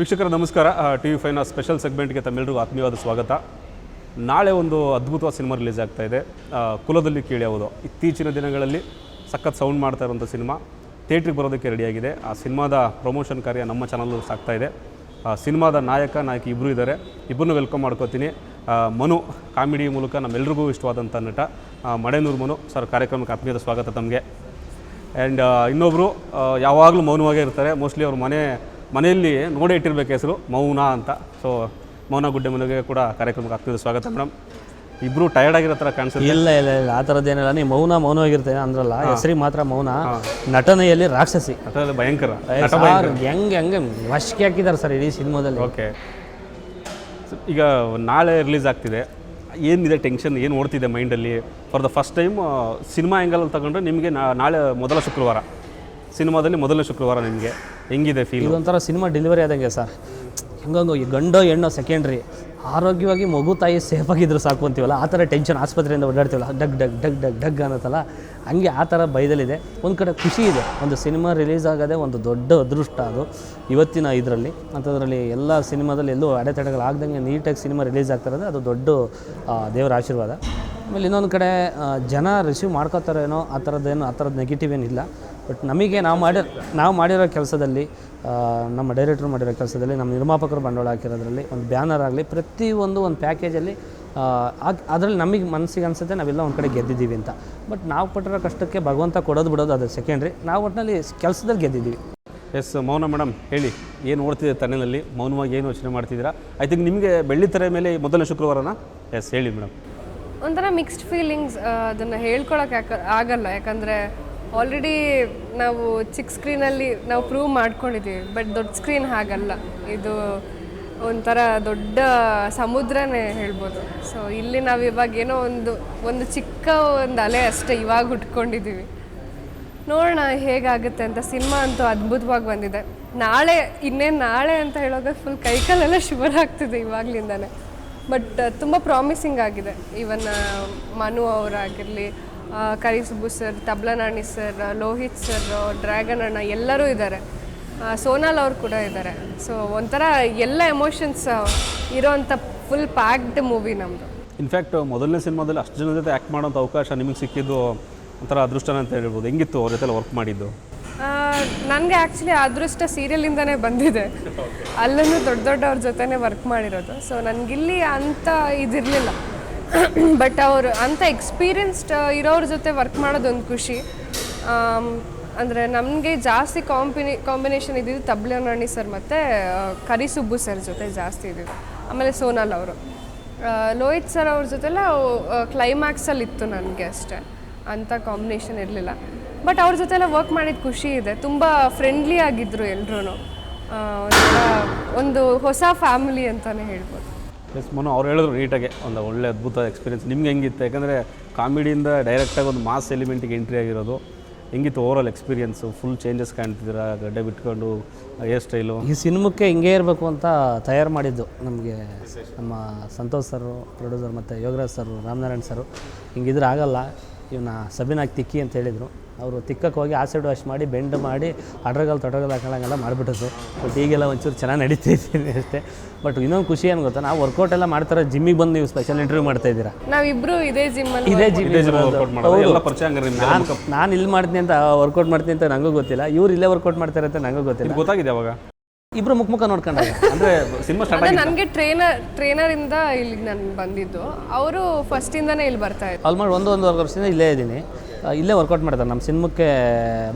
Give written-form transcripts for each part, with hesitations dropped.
ವೀಕ್ಷಕರ ನಮಸ್ಕಾರ. TV5ನ ಸ್ಪೆಷಲ್ ಸೆಗ್ಮೆಂಟ್ಗೆ ತಮ್ಮೆಲ್ಲರಿಗೂ ಆತ್ಮೀಯವಾದ ಸ್ವಾಗತ. ನಾಳೆ ಒಂದು ಅದ್ಭುತವಾದ ಸಿನಿಮಾ ರಿಲೀಸ್ ಆಗ್ತಾ ಇದೆ, ಕುಲದಲ್ಲಿ ಕೀಳ್ಯಾವುದು. ಇತ್ತೀಚಿನ ದಿನಗಳಲ್ಲಿ ಸಖತ್ ಸೌಂಡ್ ಮಾಡ್ತಾ ಇರೋಂಥ ಸಿನಿಮಾ ಥಿಯೇಟ್ರಿಗೆ ಬರೋದಕ್ಕೆ ರೆಡಿಯಾಗಿದೆ. ಆ ಸಿನಿಮಾದ ಪ್ರಮೋಷನ್ ಕಾರ್ಯ ನಮ್ಮ ಚಾನಲ್ ಸಾಗ್ತಾ ಇದೆ. ಸಿನಿಮಾದ ನಾಯಕಿ ಇಬ್ಬರು ಇದ್ದಾರೆ, ಇಬ್ಬರನ್ನೂ ವೆಲ್ಕಮ್ ಮಾಡ್ಕೋತೀನಿ. ಮನು ಕಾಮಿಡಿ ಮೂಲಕ ನಮ್ಮೆಲ್ಲರಿಗೂ ಇಷ್ಟವಾದಂಥ ನಟ ಮಡೆನೂರು ಮನು ಸರ್, ಕಾರ್ಯಕ್ರಮಕ್ಕೆ ಆತ್ಮೀಯದ ಸ್ವಾಗತ ತಮಗೆ. ಆ್ಯಂಡ್ ಇನ್ನೊಬ್ಬರು ಯಾವಾಗಲೂ ಮೌನವಾಗೇ ಇರ್ತಾರೆ. ಮೋಸ್ಟ್ಲಿ ಅವ್ರ ಮನೆಯಲ್ಲಿ ನೋಡೇ ಇಟ್ಟಿರ್ಬೇಕು ಹೆಸರು ಮೌನ ಅಂತ. ಸೊ ಮೌನ ಗುಡ್ಡೆ ಮನೆಗೆ ಕೂಡ ಕಾರ್ಯಕ್ರಮಕ್ಕೆ ಆಗ್ತಿದೆ ಸ್ವಾಗತ ಮೇಡಮ್. ಇಬ್ಬರು ಟಯರ್ಡ್ ಆಗಿರೋ ಥರ ಕಾಣಿಸುತ್ತೆ. ಇಲ್ಲ ಆ ಥರದ್ದೇನಿಲ್ಲ. ನೀವು ಮೌನವಾಗಿರ್ತೇನೆ ಅಂದ್ರಲ್ಲ, ಹೆಸರಿಗೆ ಮಾತ್ರ ಮೌನ. ನಟನೆಯಲ್ಲಿ ರಾಕ್ಷಸಿ, ಭಯಂಕರ ಹೆಂಗೆ ವಶಕ್ಕೆ ಹಾಕಿದ್ದಾರೆ ಸರ್ ಇಡೀ ಸಿನಿಮಾದಲ್ಲಿ. ಓಕೆ, ಈಗ ನಾಳೆ ರಿಲೀಸ್ ಆಗ್ತಿದೆ, ಏನಿದೆ ಟೆನ್ಷನ್, ಏನು ಓಡ್ತಿದೆ ಮೈಂಡಲ್ಲಿ? For the first time cinema ಆ್ಯಂಗಲಲ್ಲಿ ತಗೊಂಡ್ರೆ ನಿಮಗೆ ನಾಳೆ ಮೊದಲ ಶುಕ್ರವಾರ, ಸಿನಿಮಾದಲ್ಲಿ ಮೊದಲನೇ ಶುಕ್ರವಾರ, ನಿಮಗೆ ಹೆಂಗಿದೆ ಫೀಲ್? ಇದೊಂಥರ ಸಿನಿಮಾ ಡೆಲಿವರಿ ಆದಂಗೆ ಸರ್. ಹಂಗಂಗು ಈ ಗಂಡೋ ಹೆಣ್ಣೋ ಸೆಕೆಂಡ್ರಿ, ಆರೋಗ್ಯವಾಗಿ ಮಗು ತಾಯಿ ಸೇಫಾಗಿದ್ರು ಸಾಕು ಅಂತೀವಲ್ಲ, ಆ ಥರ ಟೆನ್ಷನ್ ಆಸ್ಪತ್ರೆಯಿಂದ ಓಡಾಡ್ತೀವಲ್ಲ, ಡಗ್ ಡಗ್ ಡಗ್ ಡಗ್ ಡಗ್ ಅನ್ನತ್ತಲ್ಲ, ಹಂಗೆ ಆ ಥರ ಭಯದಲ್ಲಿದೆ. ಒಂದು ಕಡೆ ಖುಷಿ ಇದೆ, ಒಂದು ಸಿನಿಮಾ ರಿಲೀಸ್ ಆಗೋದೇ ಒಂದು ದೊಡ್ಡ ಅದೃಷ್ಟ ಅದು ಇವತ್ತಿನ ಇದರಲ್ಲಿ. ಅಂಥದ್ರಲ್ಲಿ ಎಲ್ಲ ಸಿನಿಮಾದಲ್ಲಿ ಎಲ್ಲೂ ಅಡೆತಡೆಗಳಾಗ್ದಂಗೆ ನೀಟಾಗಿ ಸಿನಿಮಾ ರಿಲೀಸ್ ಆಗ್ತಿರೋದು ಅದು ದೊಡ್ಡ ದೇವರ ಆಶೀರ್ವಾದ. ಆಮೇಲೆ ಇನ್ನೊಂದು ಕಡೆ ಜನ ರಿಸೀವ್ ಮಾಡ್ಕೋತಾರೇನೋ ಆ ಥರದ್ದು ನೆಗೆಟಿವ್ ಏನಿಲ್ಲ. ಬಟ್ ನಮಗೆ ನಾವು ಮಾಡಿರೋ ಕೆಲಸದಲ್ಲಿ, ನಮ್ಮ ಡೈರೆಕ್ಟ್ರು ಮಾಡಿರೋ ಕೆಲಸದಲ್ಲಿ, ನಮ್ಮ ನಿರ್ಮಾಪಕರು ಬಂಡವಾಳ ಹಾಕಿರೋದ್ರಲ್ಲಿ, ಒಂದು ಬ್ಯಾನರ್ ಆಗಲಿ, ಪ್ರತಿಯೊಂದು ಒಂದು ಪ್ಯಾಕೇಜಲ್ಲಿ ಅದರಲ್ಲಿ ನಮಗೆ ಮನಸ್ಸಿಗೆ ಅನಿಸುತ್ತೆ ನಾವೆಲ್ಲ ಒಂದು ಕಡೆ ಗೆದ್ದಿದ್ದೀವಿ ಅಂತ. ಬಟ್ ನಾವು ಪಟ್ಟಿರೋ ಕಷ್ಟಕ್ಕೆ ಭಗವಂತ ಕೊಡೋದು ಬಿಡೋದು ಅದು ಸೆಕೆಂಡ್ರಿ. ನಾವು ಒಟ್ಟಿನಲ್ಲಿ ಕೆಲಸದಲ್ಲಿ ಗೆದ್ದಿದ್ದೀವಿ. ಎಸ್ ಮೌನ ಮೇಡಮ್, ಹೇಳಿ, ಏನು ಓಡ್ತಿದೆ ತನ್ನಲ್ಲಿ? ಮೌನವಾಗಿ ಏನು ಯೋಚನೆ ಮಾಡ್ತಿದ್ದೀರಾ? ಐ ಥಿಂಕ್ ನಿಮಗೆ ಬೆಳ್ಳಿತೆರೆ ಮೇಲೆ ಮೊದಲನೇ ಶುಕ್ರವಾರನ? ಎಸ್ ಹೇಳಿ ಮೇಡಮ್. ಒಂಥರ ಮಿಕ್ಸ್ಡ್ ಫೀಲಿಂಗ್ಸ್. ಅದನ್ನು ಹೇಳ್ಕೊಳಕ್ಕೆ ಆಗಲ್ಲ, ಯಾಕಂದರೆ ಆಲ್ರೆಡಿ ನಾವು ಚಿಕ್ಕ ಸ್ಕ್ರೀನಲ್ಲಿ ನಾವು ಪ್ರೂವ್ ಮಾಡ್ಕೊಂಡಿದ್ದೀವಿ. ಬಟ್ ದೊಡ್ಡ ಸ್ಕ್ರೀನ್ ಹಾಗಲ್ಲ, ಇದು ಒಂಥರ ದೊಡ್ಡ ಸಮುದ್ರನೇ ಹೇಳ್ಬೋದು. ಸೊ ಇಲ್ಲಿ ನಾವು ಇವಾಗ ಏನೋ ಒಂದು ಚಿಕ್ಕ ಒಂದು ಅಲೆ ಅಷ್ಟೇ ಇವಾಗ ಹುಟ್ಕೊಂಡಿದ್ದೀವಿ. ನೋಡೋಣ ಹೇಗಾಗುತ್ತೆ ಅಂತ. ಸಿನಿಮಾ ಅಂತೂ ಅದ್ಭುತವಾಗಿ ಬಂದಿದೆ. ನಾಳೆ ಅಂತ ಹೇಳೋದು ಫುಲ್ ಕೈಕಾಲೆಲ್ಲ ಶಿವರ್ ಆಗ್ತಿದೆ ಇವಾಗಲಿಂದಾನೆ. ಬಟ್ ತುಂಬ ಪ್ರಾಮಿಸಿಂಗ್ ಆಗಿದೆ. ಇವನ್ ಮನು ಅವರಾಗಿರಲಿ, Karisubbu sir, Tabla Nani sir, Lohith sir, dragon ಅಣ್ಣ ಎಲ್ಲರೂ ಇದ್ದಾರೆ, ಸೋನಾಲ್ ಅವರು ಕೂಡ ಇದ್ದಾರೆ. ಸೊ ಒಂಥರ ಎಲ್ಲ ಎಮೋಷನ್ಸ್ ಇರೋವಂಥ ಫುಲ್ ಪ್ಯಾಕ್ಡ್ ಮೂವಿ ನಮ್ಮದು. ಇನ್ಫ್ಯಾಕ್ಟ್ ಮೊದಲನೇ ಸಿನಿಮಾದಲ್ಲಿ ಅಷ್ಟು ಜನ ಜೊತೆ ಆ್ಯಕ್ಟ್ ಮಾಡೋಂಥ ಅವಕಾಶ ನಿಮಗೆ ಸಿಕ್ಕಿದ್ದು ಒಂಥರ ಅದೃಷ್ಟನ ಅಂತ ಹೇಳ್ಬೋದು. ಹೆಂಗಿತ್ತು ಅವ್ರ ಜೊತೆ ವರ್ಕ್ ಮಾಡಿದ್ದು? ನನಗೆ ಆ್ಯಕ್ಚುಲಿ ಅದೃಷ್ಟ ಸೀರಿಯಲಿಂದನೇ ಬಂದಿದೆ. ಅಲ್ಲೂ ದೊಡ್ಡವ್ರ ಜೊತೆನೇ ವರ್ಕ್ ಮಾಡಿರೋದು. ಸೊ ನನಗಿಲ್ಲಿ ಅಂಥ ಇದಿರಲಿಲ್ಲ. ಬಟ್ ಅವರು ಅಂಥ ಎಕ್ಸ್ಪೀರಿಯನ್ಸ್ಡ್ ಇರೋರ ಜೊತೆ ವರ್ಕ್ ಮಾಡೋದೊಂದು ಖುಷಿ. ಅಂದರೆ ನಮಗೆ ಜಾಸ್ತಿ ಕಾಂಬಿನೇಷನ್ ಇದ್ದಿದ್ದು ತಬ್ಲಾ ನಾಣಿ ಸರ್ ಮತ್ತು ಕರಿಸುಬ್ಬು ಸರ್ ಜೊತೆ ಜಾಸ್ತಿ ಇದ್ದಿದ್ದು. ಆಮೇಲೆ ಸೋನಾಲ್ ಅವರು, ಲೋಹಿತ್ ಸರ್ ಅವ್ರ ಜೊತೆಲ್ಲ ಕ್ಲೈಮ್ಯಾಕ್ಸಲ್ಲಿ ಇತ್ತು ನನಗೆ ಅಷ್ಟೇ, ಅಂಥ ಕಾಂಬಿನೇಷನ್ ಇರಲಿಲ್ಲ. ಬಟ್ ಅವ್ರ ಜೊತೆಲ್ಲ ವರ್ಕ್ ಮಾಡಿದ ಖುಷಿ ಇದೆ. ತುಂಬ ಫ್ರೆಂಡ್ಲಿ ಆಗಿದ್ದರು ಎಲ್ಲರೂ. ಒಂದು ಹೊಸ ಫ್ಯಾಮಿಲಿ ಅಂತಲೇ ಹೇಳ್ಬೋದು. ಎಸ್ ಮನು, ಅವ್ರು ಹೇಳಿದ್ರು ನೀಟಾಗೆ ಒಂದು ಒಳ್ಳೆ ಅದ್ಭುತ ಎಕ್ಸ್ಪೀರಿಯನ್ಸ್. ನಿಮ್ಗೆ ಹೆಂಗಿತ್ತು? ಯಾಕಂದರೆ ಕಾಮಿಡಿಯಿಂದ ಡೈರೆಕ್ಟಾಗಿ ಒಂದು ಮಾಸ್ ಎಲಿಮೆಂಟಿಗೆ ಎಂಟ್ರಿ ಆಗಿರೋದು. ಹೆಂಗಿತ್ತು ಓವರಾಲ್ ಎಕ್ಸ್ಪೀರಿಯನ್ಸು? ಫುಲ್ ಚೇಂಜಸ್ ಕಾಣ್ತಿದ್ದೀರಾ, ಗಡ್ಡೆ ಬಿಟ್ಕೊಂಡು ಹೇರ್ ಸ್ಟೈಲು. ಈ ಸಿನಿಮಾಕ್ಕೆ ಹಿಂಗೆ ಇರಬೇಕು ಅಂತ ತಯಾರು ಮಾಡಿದ್ದು ನಮಗೆ ನಮ್ಮ ಸಂತೋಷ್ ಸರು, ಪ್ರೊಡ್ಯೂಸರ್, ಮತ್ತು ಯೋಗರಾಜ್ ಸರು, ರಾಮನಾರಾಯಣ್ ಸರು. ಹಿಂಗಿದ್ರೆ ಆಗಲ್ಲ, ಇವನ್ನ ಸಬಿನಾಗಿ ತಿಕ್ಕಿ ಅಂತ ಹೇಳಿದರು. ಅವರು ತಿಕ್ಕಕ್ಕೆ ಹೋಗಿ ಆಸಿಡ್ ವಾಶ್ ಮಾಡಿ ಬೆಂಡ್ ಮಾಡಿ ತೊಟಗಲ್ ಹಾಕೊಳ್ಳಂಗೆಲ್ಲ ಮಾಡಿಬಿಟ್ಟಿದ್ರು. ಬಟ್ ಈಗೆಲ್ಲ ಒಂಚೂರು ಚೆನ್ನಾಗಿ ನಡೀತಿದ್ದೀನಿ ಅಷ್ಟೇ. ಬಟ್ ಇನ್ನೊಂದು ಖುಷಿ ಏನು ಗೊತ್ತಾ, ನಾವು ವರ್ಕೌಟ್ ಎಲ್ಲ ಮಾಡ್ತಾರೆ, ಜಿಮ್ಮಿಗೆ ಬಂದು ನೀವು ಸ್ಪೆಷಲ್ ಇಂಟರ್ವ್ಯೂ ಮಾಡ್ತಾ ಇದ್ದೀರಾ. ನಾವಿಬ್ಬರು ಇದೇ ಜಿಮ್ ನಾನು ಇಲ್ಲಿ ಮಾಡ್ತೀನಿ ಅಂತ ವರ್ಕೌಟ್ ಮಾಡ್ತೀನಿ ಅಂತ ನನಗೂ ಗೊತ್ತಿಲ್ಲ, ಇವ್ರು ಇಲ್ಲೇ ವರ್ಕೌಟ್ ಮಾಡ್ತಾರೆ ಅಂತ ನನಗೂ ಗೊತ್ತಿಲ್ಲ. ಗೊತ್ತಾಗಿದೆ ಅವಾಗ ಇಬ್ಬರು ಮುಖ ನೋಡ್ಕೊಂಡಾಗ. ಅಂದರೆ ಸಿನಿಮಾ ಸ್ಟಾರ್ಟ್ ನನಗೆ ಟ್ರೈನರಿಂದ ಇಲ್ಲಿಗೆ ನಾನು ಬಂದಿದ್ದು. ಅವರು ಫಸ್ಟಿಂದನೇ ಇಲ್ಲಿ ಬರ್ತಾ ಇದ್ರು. ಆಲ್ಮೋಸ್ಟ್ ಒಂದೂವರೆ ವರ್ಷದಿಂದ ಇಲ್ಲೇ ಇದ್ದೀನಿ. ಇಲ್ಲೇ ವರ್ಕೌಟ್ ಮಾಡ್ತಾರೆ. ನಮ್ಮ ಸಿನಿಮಾಕ್ಕೆ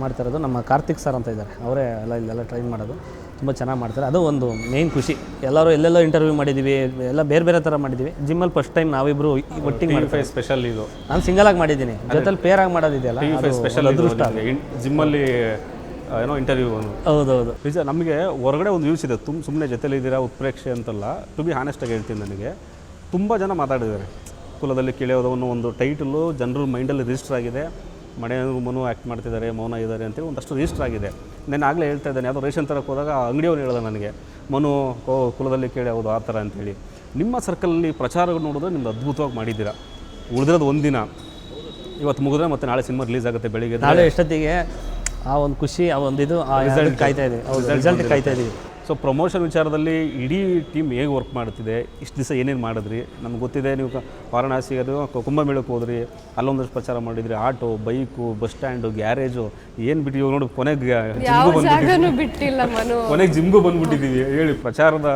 ಮಾಡ್ತಾ ಇರೋದು ನಮ್ಮ ಕಾರ್ತಿಕ್ ಸರ್ ಅಂತ ಇದ್ದಾರೆ, ಅವರೇ ಇಲ್ಲೆಲ್ಲ ಟ್ರೈನ್ ಮಾಡೋದು. ತುಂಬ ಚೆನ್ನಾಗಿ ಮಾಡ್ತಾರೆ. ಅದು ಒಂದು ಮೇಯ್ನ್ ಖುಷಿ. ಎಲ್ಲರೂ ಎಲ್ಲೆಲ್ಲೋ ಇಂಟರ್ವ್ಯೂ ಮಾಡಿದ್ದೀವಿ, ಎಲ್ಲ ಬೇರೆ ಥರ ಮಾಡಿದ್ದೀವಿ. ಜಿಮ್ಮಲ್ಲಿ ಫಸ್ಟ್ ಟೈಮ್ ನಾವಿಬ್ಬರು ಒಟ್ಟಿಗೆ ಮಾಡಿದ್ವಿ. ಸ್ಪೆಷಲ್ ಇದು ನಾನು ಸಿಂಗಲಾಗಿ ಮಾಡಿದ್ದೀನಿ, ಜೊತೆಲಿ ಪೇರಾಗಿ ಮಾಡೋದಿದೆಯಲ್ಲ, ಸ್ಪೆಷಲ್ ಅದೃಷ್ಟ. ಜಿಮ್ಮಲ್ಲಿ ಏನೋ ಇಂಟರ್ವ್ಯೂ ಒಂದು. ಹೌದೌದು, ನಿಜ. ನಮಗೆ ಹೊರಗಡೆ ಒಂದು ವ್ಯೂಸ್ ಇದೆ, ಸುಮ್ಮನೆ ಜೊತೆಲಿದ್ದೀರಾ ಉತ್ಪ್ರೇಕ್ಷೆ ಅಂತಲ್ಲ. ಟು ಬಿ ಹಾನೆಸ್ಟಾಗಿ ಹೇಳ್ತೀನಿ, ನನಗೆ ತುಂಬ ಜನ ಮಾತಾಡಿದ್ದಾರೆ. ಕುಲದಲ್ಲಿ ಕೀಳ್ಯಾವುದು ಒಂದು ಟೈಟಲು ಜನರ ಮೈಂಡಲ್ಲಿ ರಿಜಿಸ್ಟರ್ ಆಗಿದೆ. ಮನೆಯವರು ಮನು ಆ್ಯಕ್ಟ್ ಮಾಡ್ತಿದ್ದಾರೆ, ಮೌನ ಇದ್ದಾರೆ ಅಂತೇಳಿ ಒಂದಷ್ಟು ರಿಜಿಸ್ಟರ್ ಆಗಿದೆ. ನಾನು ಆಗಲೇ ಹೇಳ್ತಾ ಇದ್ದೇನೆ, ಯಾವುದೋ ರೇಷನ್ ತರಕ್ಕೆ ಹೋದಾಗ ಅಂಗಡಿಯವ್ರು ಹೇಳಿದೆ ನನಗೆ, ಮನು ಕುಲದಲ್ಲಿ ಕೀಳ್ಯಾವುದು ಆ ಥರ ಅಂತೇಳಿ. ನಿಮ್ಮ ಸರ್ಕಲಲ್ಲಿ ಪ್ರಚಾರಗಳು ನೋಡಿದ್ರೆ ನಿಮ್ದು ಅದ್ಭುತವಾಗಿ ಮಾಡಿದ್ದೀರಾ. ಉಳಿದಿರೋದು ಒಂದಿನ, ಇವತ್ತು ಮುಗಿದ್ರೆ ಮತ್ತೆ ನಾಳೆ ಸಿನಿಮಾ ರಿಲೀಸ್ ಆಗುತ್ತೆ ಬೆಳಿಗ್ಗೆ. ನಾಳೆ ಎಷ್ಟೊತ್ತಿಗೆ ಆ ಒಂದು ಖುಷಿ, ಆ ಒಂದು ಇದು ರಿಸಲ್ಟ್ ಕಾಯ್ತಾ ಇದ್ದೀವಿ. ರಿಸಲ್ಟ್ ಕಾಯ್ತಾ ಇದ್ದೀವಿ. ಸೊ ಪ್ರಮೋಷನ್ ವಿಚಾರದಲ್ಲಿ ಇಡೀ ಟೀಮ್ ಹೇಗೆ ವರ್ಕ್ ಮಾಡ್ತಿದೆ, ಇಷ್ಟು ದಿವಸ ಏನೇನು ಮಾಡಿದ್ರಿ? ನಮ್ಗೆ ಗೊತ್ತಿದೆ ನೀವು ವಾರಣಾಸಿ ಅದು ಕುಂಭಮೇಳಕ್ಕೆ ಹೋದ್ರಿ, ಅಲ್ಲೊಂದಷ್ಟು ಪ್ರಚಾರ ಮಾಡಿದ್ರಿ, auto, bike, bus stand, garage, ಏನು ಬಿಟ್ಟು ಇವಾಗ ನೋಡಿ ಕೊನೆಗೆ ಯಾವ ಜಾಗನೂ ಬಿಟ್ಟಿಲ್ಲ ಮನು. ಕೊನೆಗೆ ಜಿಮ್ಗೂ ಬಂದುಬಿಟ್ಟಿದ್ದೀವಿ. ಹೇಳಿ ಪ್ರಚಾರದ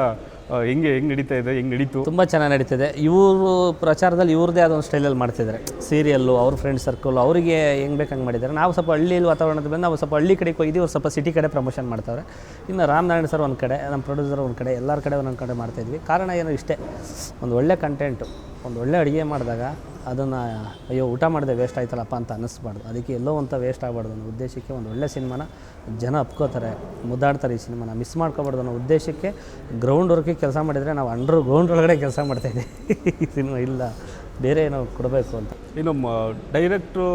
ಹೆಂಗೆ ನಡೀತಾ ಇದೆ, ಹೆಂಗೆ ನಡೀತು? ತುಂಬ ಚೆನ್ನಾಗಿ ನಡೀತಿದೆ. ಇವರು ಪ್ರಚಾರದಲ್ಲಿ ಇವ್ರದ್ದೇ ಆದೊಂದು ಸ್ಟೈಲಲ್ಲಿ ಮಾಡ್ತಿದ್ದಾರೆ. ಸೀರಿಯಲ್ಲು, ಅವ್ರ ಫ್ರೆಂಡ್ ಸರ್ಕಲ್, ಅವರಿಗೆ ಹೆಂಗೆ ಬೇಕು ಹಂಗೆ ಮಾಡಿದ್ದಾರೆ. ನಾವು ಸ್ವಲ್ಪ ಹಳ್ಳಿ ವಾತಾವರಣದ ಬಂದು ನಾವು ಸ್ವಲ್ಪ ಹಳ್ಳಿ ಕಡೆಗೆ ಹೋಗಿದ್ದೀವಿ, ಅವ್ರು ಸ್ವಲ್ಪ ಸಿಟಿ ಕಡೆ ಪ್ರಮೋಷನ್ ಮಾಡ್ತಾವ್ರೆ. ಇನ್ನು ರಾಮನಾರಾಯಣ ಸರ್ ಒಂದು ಕಡೆ, ನಮ್ಮ ಪ್ರೊಡ್ಯೂಸರ್ ಒಂದು ಕಡೆ, ಎಲ್ಲರ ಕಡೆ ಒಂದೊಂದು ಕಡೆ ಮಾಡ್ತಾಯಿದ್ವಿ. ಕಾರಣ ಏನು ಇಷ್ಟೇ, ಒಂದು ಒಳ್ಳೆ ಕಂಟೆಂಟು, ಒಂದು ಒಳ್ಳೆ ಅಡುಗೆ ಮಾಡಿದಾಗ ಅದನ್ನು ಅಯ್ಯೋ ಊಟ ಮಾಡಿದೆ ವೇಸ್ಟ್ ಆಯ್ತಲ್ಲಪ್ಪ ಅಂತ ಅನ್ನಿಸ್ಬಾರ್ದು. ಅದಕ್ಕೆ ಎಲ್ಲೋ ಅಂತ ವೇಸ್ಟ್ ಆಗಬಾರ್ದು ಅನ್ನೋ ಉದ್ದೇಶಕ್ಕೆ ಒಂದು ಒಳ್ಳೆ ಸಿನಿಮಾನ ಜನ ಒಪ್ಕೋತಾರೆ, ಮುದ್ದಾಡ್ತಾರೆ. ಈ ಸಿನಿಮಾನ ಮಿಸ್ ಮಾಡ್ಕೋಬಾರ್ದು ಅನ್ನೋ ಉದ್ದೇಶಕ್ಕೆ ಗ್ರೌಂಡ್ ವರ್ಕಿಗೆ ಕೆಲಸ ಮಾಡಿದರೆ ನಾವು ಅಂಡರ್ ಗ್ರೌಂಡ್ ಒಳಗಡೆ ಕೆಲಸ ಮಾಡ್ತಾಯಿದ್ದೀವಿ. ಈ ಸಿನಿಮಾ ಇಲ್ಲ ಬೇರೆ ಏನೋ ಕೊಡಬೇಕು ಅಂತ. ಇನ್ನು ಡೈರೆಕ್ಟ್ರು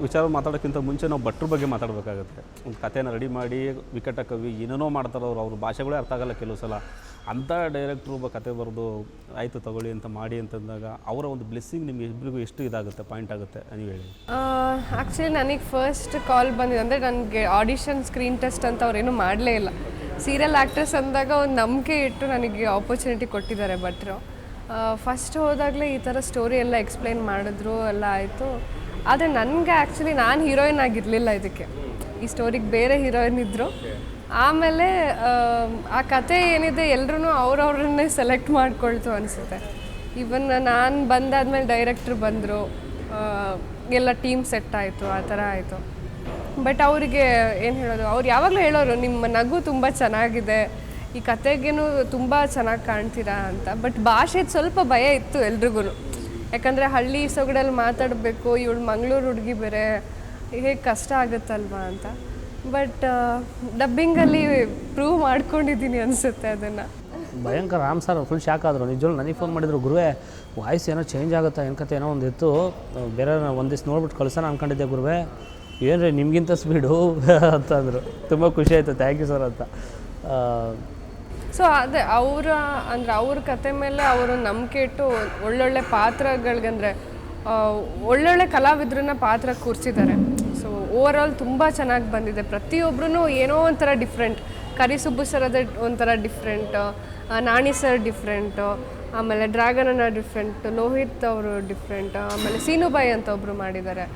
ವಿಚಾರ ಮಾತಾಡೋಕ್ಕಿಂತ ಮುಂಚೆ ನಾವು ಭಟ್ರ ಬಗ್ಗೆ ಮಾತಾಡಬೇಕಾಗುತ್ತೆ. ಒಂದು ಕಥೆನ ರೆಡಿ ಮಾಡಿ ವಿಕಟ ಕವಿ ಏನೇನೋ ಮಾಡ್ತಾರೆ ಅವ್ರ ಭಾಷೆಗಳೇ ಅರ್ಥ ಆಗಲ್ಲ ಕೆಲವು ಸಲ. ಅಂಥ ಡೈರೆಕ್ಟ್ರು ಒಬ್ಬ ಕತೆ ಬರೆದು ಆಯಿತು ತಗೊಳ್ಳಿ ಅಂತ ಮಾಡಿ ಅಂತಂದಾಗ ಅವರ ಒಂದು ಬ್ಲೆಸ್ಸಿಂಗ್ ನಿಮ್ಗೆ ಇಬ್ಬರಿಗೂ ಎಷ್ಟು ಇದಾಗುತ್ತೆ, ಪಾಯಿಂಟ್ ಆಗುತ್ತೆ ನೀವು ಹೇಳಿ? ಆ್ಯಕ್ಚುಲಿ ನನಗೆ ಫಸ್ಟ್ ಕಾಲ್ ಬಂದಿದೆ ಅಂದರೆ ನನಗೆ ಆಡಿಷನ್ ಸ್ಕ್ರೀನ್ ಟೆಸ್ಟ್ ಅಂತ ಅವ್ರೇನು ಮಾಡಲೇ ಇಲ್ಲ. ಸೀರಿಯಲ್ ಆ್ಯಕ್ಟ್ರೆಸ್ ಅಂದಾಗ ಒಂದು ನಂಬಿಕೆ ಇಟ್ಟು ನನಗೆ ಆಪರ್ಚುನಿಟಿ ಕೊಟ್ಟಿದ್ದಾರೆ ಭಟ್ರು. ಫಸ್ಟ್ ಹೋದಾಗಲೇ ಈ ಥರ ಸ್ಟೋರಿ ಎಲ್ಲ ಎಕ್ಸ್ಪ್ಲೈನ್ ಮಾಡಿದ್ರು, ಎಲ್ಲ ಆಯಿತು. ಆದರೆ ನನಗೆ ಆ್ಯಕ್ಚುಲಿ ನಾನು ಹೀರೋಯಿನ್ ಆಗಿರಲಿಲ್ಲ ಇದಕ್ಕೆ. ಈ ಸ್ಟೋರಿಗೆ ಬೇರೆ ಹೀರೋಯಿನ್ ಇದ್ದರು. ಆಮೇಲೆ ಆ ಕತೆ ಏನಿದೆ ಎಲ್ಲರೂ ಅವ್ರವ್ರನ್ನೇ ಸೆಲೆಕ್ಟ್ ಮಾಡ್ಕೊಳ್ತು ಅನಿಸುತ್ತೆ. ಇವನ್ ನಾನು ಬಂದಾದ್ಮೇಲೆ ಡೈರೆಕ್ಟ್ರು ಬಂದರು, ಎಲ್ಲ ಟೀಮ್ ಸೆಟ್ ಆಯಿತು, ಆ ಥರ ಆಯಿತು. ಬಟ್ ಅವರಿಗೆ ಏನು ಹೇಳೋದು, ಅವ್ರು ಯಾವಾಗಲೂ ಹೇಳೋರು ನಿಮ್ಮ ನಗು ತುಂಬ ಚೆನ್ನಾಗಿದೆ, ಈ ಕತೆಗೇನು ತುಂಬ ಚೆನ್ನಾಗಿ ಕಾಣ್ತೀರಾ ಅಂತ. ಬಟ್ ಭಾಷೆದು ಸ್ವಲ್ಪ ಭಯ ಇತ್ತು ಎಲ್ರಿಗೂ, ಯಾಕಂದರೆ ಹಳ್ಳಿ ಸೊಗಡಲ್ಲಿ ಮಾತಾಡಬೇಕು, ಇವಳು ಮಂಗಳೂರು ಹುಡುಗಿ ಬೇರೆ, ಹೇಗೆ ಕಷ್ಟ ಆಗುತ್ತಲ್ವಾ ಅಂತ. ಬಟ್ ಡಬ್ಬಿಂಗಲ್ಲಿ ಪ್ರೂವ್ ಮಾಡ್ಕೊಂಡಿದ್ದೀನಿ ಅನಿಸುತ್ತೆ ಅದನ್ನು. ಭಯಂಕರ. ರಾಮ್ ಸರ್ ಫುಲ್ ಶಾಕ್ ಆದರು. ನಿಜವಾಗ್ಲೂ ನನಗೆ ಫೋನ್ ಮಾಡಿದ್ರು, ಗುರುವೇ ವಾಯ್ಸ್ ಏನೋ ಚೇಂಜ್ ಆಗುತ್ತಾ, ಏನು ಕತೆ ಏನೋ ಒಂದು ಇತ್ತು, ಬೇರೆ ಒಂದು ದಿವ್ಸ ನೋಡ್ಬಿಟ್ಟು ಕಳ್ಸೋಣ ಅಂದ್ಕೊಂಡಿದ್ದೆ ಗುರುವೇ, ಏನು ರೀ ನಿಮಗಿಂತ ಸ್ಪೀಡು ಅಂತಂದರು. ತುಂಬ ಖುಷಿ ಆಯಿತು, ಥ್ಯಾಂಕ್ ಯು ಸರ್ ಅಂತ. ಸೊ ಅದೇ ಅವ್ರ ಕತೆ ಮೇಲೆ ಅವರು ನಂಬಿಕೆ ಇಟ್ಟು ಒಳ್ಳೊಳ್ಳೆ ಪಾತ್ರಗಳಿಗಂದರೆ ಒಳ್ಳೊಳ್ಳೆ ಕಲಾವಿದ್ರನ್ನ ಪಾತ್ರ ಕೂರಿಸಿದ್ದಾರೆ. ಸೊ ಓವರ್ ಆಲ್ ತುಂಬ ಚೆನ್ನಾಗಿ ಬಂದಿದೆ. ಪ್ರತಿಯೊಬ್ಬರೂ ಏನೋ ಒಂಥರ ಡಿಫ್ರೆಂಟ್. ಕರಿಸುಬ್ಬು ಸರ್ ಅದೇ ಒಂಥರ ಡಿಫ್ರೆಂಟು, ನಾಣಿ ಸರ್ ಡಿಫ್ರೆಂಟು, ಆಮೇಲೆ ಡ್ರ್ಯಾಗನ್ ಅನ್ನ ಡಿಫ್ರೆಂಟ್, ಲೋಹಿತ್ ಅವರು ಡಿಫ್ರೆಂಟ್, ಆಮೇಲೆ ಸೀನುಬಾಯಿ ಅಂತ ಒಬ್ಬರು ಮಾಡಿದ್ದಾರೆ.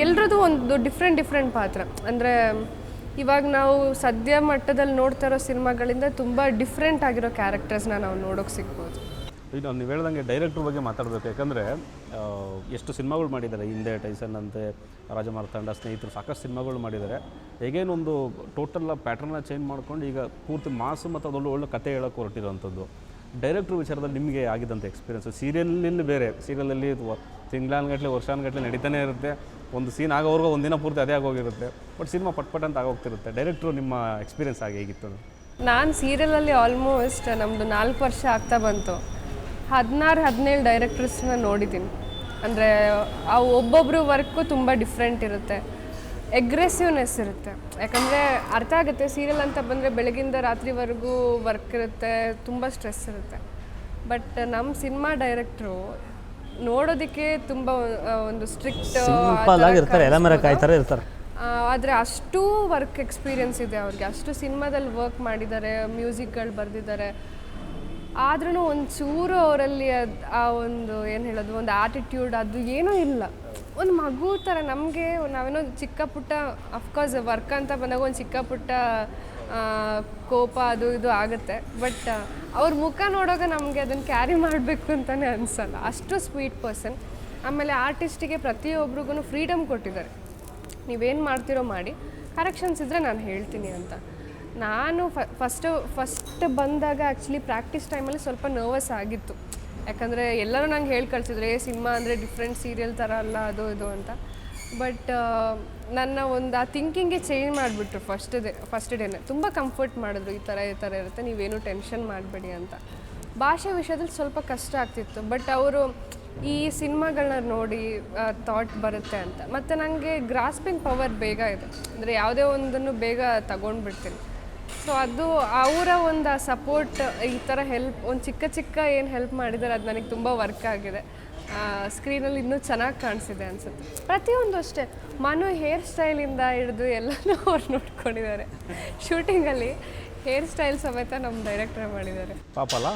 ಎಲ್ರದ್ದು ಒಂದು ಡಿಫ್ರೆಂಟ್ ಪಾತ್ರ. ಅಂದರೆ ಇವಾಗ ನಾವು ಸದ್ಯ ಮಟ್ಟದಲ್ಲಿ ನೋಡ್ತಾ ಇರೋ ಸಿನಿಮಾಗಳಿಂದ ತುಂಬ ಡಿಫ್ರೆಂಟ್ ಆಗಿರೋ ಕ್ಯಾರೆಕ್ಟರ್ಸ್ನ ನಾವು ನೋಡೋಕೆ ಸಿಗ್ಬೋದು. ಈಗ ನೀವು ಹೇಳ್ದಂಗೆ ಡೈರೆಕ್ಟ್ರ್ ಬಗ್ಗೆ ಮಾತಾಡಬೇಕು. ಯಾಕಂದರೆ ಎಷ್ಟು ಸಿನಿಮಾಗಳು ಮಾಡಿದ್ದಾರೆ ಹಿಂದೆ, ಟೈಸನ್ ಅಂತೆ, ರಾಜಮಾರ್ತಾಂಡ, ಸ್ನೇಹಿತರು, ಸಾಕಷ್ಟು ಸಿನಿಮಾಗಳು ಮಾಡಿದ್ದಾರೆ. ಹೇಗೇನೊಂದು ಟೋಟಲ್ ಪ್ಯಾಟ್ರನ್ನ ಚೇಂಜ್ ಮಾಡ್ಕೊಂಡು ಈಗ ಪೂರ್ತಿ ಮಾಸು ಮತ್ತು ಅದೊಳ್ಳೆ ಒಳ್ಳೆ ಕತೆ ಹೇಳೋಕೆ ಹೊರಟಿರೋಂಥದ್ದು. ಡೈರೆಕ್ಟ್ರ್ ವಿಚಾರದಲ್ಲಿ ನಿಮಗೆ ಆಗಿದ್ದಂಥ ಎಕ್ಸ್ಪೀರಿಯನ್ಸು? ಸೀರಿಯಲಲ್ಲಿ ಬೇರೆ, ಸೀರಿಯಲಲ್ಲಿ ತಿಂಗಳಾನ್ಗಟ್ಟಲೆ ವರ್ಷಾನ್ಗಟ್ಟಲೆ ನಡೀತಾನೆ ಇರುತ್ತೆ, ಒಂದು ಸೀನ್ ಆಗೋವರೆಗೂ ಒಂದಿನ ಪೂರ್ತಿ ಅದೇ ಆಗೋಗಿರುತ್ತೆ. ಬಟ್ ಸಿನಿಮಾ ಪಟ್ ಅಂತ ಆಗೋಗ್ತಿರುತ್ತೆ. ಡೈರೆಕ್ಟ್ರು ನಿಮ್ಮ ಎಕ್ಸ್ಪೀರಿಯನ್ಸ್ ಆಗಿ ಹೇಗಿತ್ತು? ನಾನು ಸೀರಿಯಲಲ್ಲಿ ಆಲ್ಮೋಸ್ಟ್ ನಮ್ಮದು 4 ವರ್ಷ ಆಗ್ತಾ ಬಂತು. 16-17 ಡೈರೆಕ್ಟರ್ಸ್ನ ನೋಡಿದ್ದೀನಿ. ಅಂದರೆ ಆ ಒಬ್ಬೊಬ್ಬರು ವರ್ಕು ತುಂಬ ಡಿಫ್ರೆಂಟ್ ಇರುತ್ತೆ, ಎಗ್ರೆಸಿವ್ನೆಸ್ ಇರುತ್ತೆ. ಯಾಕಂದರೆ ಅರ್ಥ ಆಗುತ್ತೆ, ಸೀರಿಯಲ್ ಅಂತ ಬಂದರೆ ಬೆಳಗಿಂದ ರಾತ್ರಿವರೆಗೂ ವರ್ಕ್ ಇರುತ್ತೆ, ತುಂಬ ಸ್ಟ್ರೆಸ್ ಇರುತ್ತೆ. ಬಟ್ ನಮ್ಮ ಸಿನಿಮಾ ಡೈರೆಕ್ಟ್ರು ನೋಡೋದಕ್ಕೆ ತುಂಬ ಒಂದು ಸ್ಟ್ರಿಕ್ಟ್ ಸಿಂಪಲ್ ಆಗಿರ್ತಾರೆ, ಎಲ್ಲ ಮರ ಕಾಯ್ತಾರೆ ಇರ್ತಾರೆ. ಆದರೆ ಅಷ್ಟು ವರ್ಕ್ ಎಕ್ಸ್ಪೀರಿಯನ್ಸ್ ಇದೆ ಅವ್ರಿಗೆ, ಅಷ್ಟು ಸಿನಿಮಾದಲ್ಲಿ ವರ್ಕ್ ಮಾಡಿದ್ದಾರೆ, ಮ್ಯೂಸಿಕ್ಗಳು ಬರೆದಿದ್ದಾರೆ. ಆದ್ರೂ ಒಂಚೂರು ಅವರಲ್ಲಿ ಆ ಒಂದು ಏನು ಹೇಳೋದು, ಒಂದು ಆ್ಯಟಿಟ್ಯೂಡ್ ಅದು ಏನೂ ಇಲ್ಲ. ಒಂದು ಮಗು ಥರ ನಮಗೆ ನಾವೇನೋ ಚಿಕ್ಕ ಪುಟ್ಟ, ಅಫ್ಕೋರ್ಸ್ ವರ್ಕ್ ಅಂತ ಬಂದಾಗ ಒಂದು ಚಿಕ್ಕ ಪುಟ್ಟ ಕೋಪ ಅದು ಇದು ಆಗುತ್ತೆ. ಬಟ್ ಅವ್ರ ಮುಖ ನೋಡೋಕೆ ನಮಗೆ ಅದನ್ನು ಕ್ಯಾರಿ ಮಾಡಬೇಕು ಅಂತಲೇ ಅನಿಸಲ್ಲ, ಅಷ್ಟು ಸ್ವೀಟ್ ಪರ್ಸನ್. ಆಮೇಲೆ ಆರ್ಟಿಸ್ಟಿಗೆ ಪ್ರತಿಯೊಬ್ರಿಗೂ ಫ್ರೀಡಮ್ ಕೊಟ್ಟಿದ್ದಾರೆ, ನೀವೇನು ಮಾಡ್ತಿರೋ ಮಾಡಿ, ಕರೆಕ್ಷನ್ಸ್ ಇದ್ದರೆ ನಾನು ಹೇಳ್ತೀನಿ ಅಂತ. ನಾನು ಫಸ್ಟ್ ಬಂದಾಗ ಆ್ಯಕ್ಚುಲಿ ಪ್ರಾಕ್ಟೀಸ್ ಟೈಮಲ್ಲಿ ಸ್ವಲ್ಪ ನರ್ವಸ್ ಆಗಿತ್ತು. ಯಾಕಂದರೆ ಎಲ್ಲರೂ ನಂಗೆ ಹೇಳಿ ಕಳಿಸಿದ್ರು, ಸಿನಿಮಾ ಅಂದರೆ ಡಿಫ್ರೆಂಟ್ ಸೀರಿಯಲ್ ಥರ ಅಲ್ಲ ಅದು ಇದು ಅಂತ. ಬಟ್ ನನ್ನ ಒಂದು ಆ ಥಿಂಕಿಂಗೇ ಚೇಂಜ್ ಮಾಡಿಬಿಟ್ರು ಫಸ್ಟ್ ಡೇನೇ. ತುಂಬ ಕಂಫರ್ಟ್ ಮಾಡಿದ್ರು, ಈ ಥರ ಇರುತ್ತೆ, ನೀವೇನು ಟೆನ್ಷನ್ ಮಾಡಬೇಡಿ ಅಂತ. ಭಾಷೆ ವಿಷಯದಲ್ಲಿ ಸ್ವಲ್ಪ ಕಷ್ಟ ಆಗ್ತಿತ್ತು. ಬಟ್ ಅವರು ಈ ಸಿನಿಮಾಗಳನ್ನ ನೋಡಿ ಥಾಟ್ ಬರುತ್ತೆ ಅಂತ. ಮತ್ತು ನನಗೆ ಗ್ರಾಸ್ಪಿಂಗ್ ಪವರ್ ಬೇಗ ಇದೆ, ಅಂದರೆ ಯಾವುದೇ ಒಂದನ್ನು ಬೇಗ ತಗೊಂಡ್ಬಿಡ್ತೀನಿ. ಸೊ ಅದು ಅವರ ಒಂದು ಸಪೋರ್ಟ್, ಈ ಥರ ಹೆಲ್ಪ್, ಒಂದು ಚಿಕ್ಕ ಏನು ಹೆಲ್ಪ್ ಮಾಡಿದ್ದಾರೆ, ಅದು ನನಗೆ ತುಂಬ ವರ್ಕ್ ಆಗಿದೆ. ಸ್ಕ್ರೀನಲ್ಲಿ ಇನ್ನೂ ಚೆನ್ನಾಗಿ ಕಾಣಿಸಿದೆ ಅನಿಸುತ್ತೆ. ಪ್ರತಿಯೊಂದು ಅಷ್ಟೇ, ಮನು ಹೇರ್ ಸ್ಟೈಲಿಂದ ಹಿಡಿದು ಎಲ್ಲನೂ ಅವ್ರು ನೋಡ್ಕೊಂಡಿದ್ದಾರೆ. ಶೂಟಿಂಗಲ್ಲಿ ಹೇರ್ ಸ್ಟೈಲ್ ಸಮೇತ ನಮ್ಮ ಡೈರೆಕ್ಟರ್ ಮಾಡಿದ್ದಾರೆ. ಪಾಪ ಅಲ್ಲ,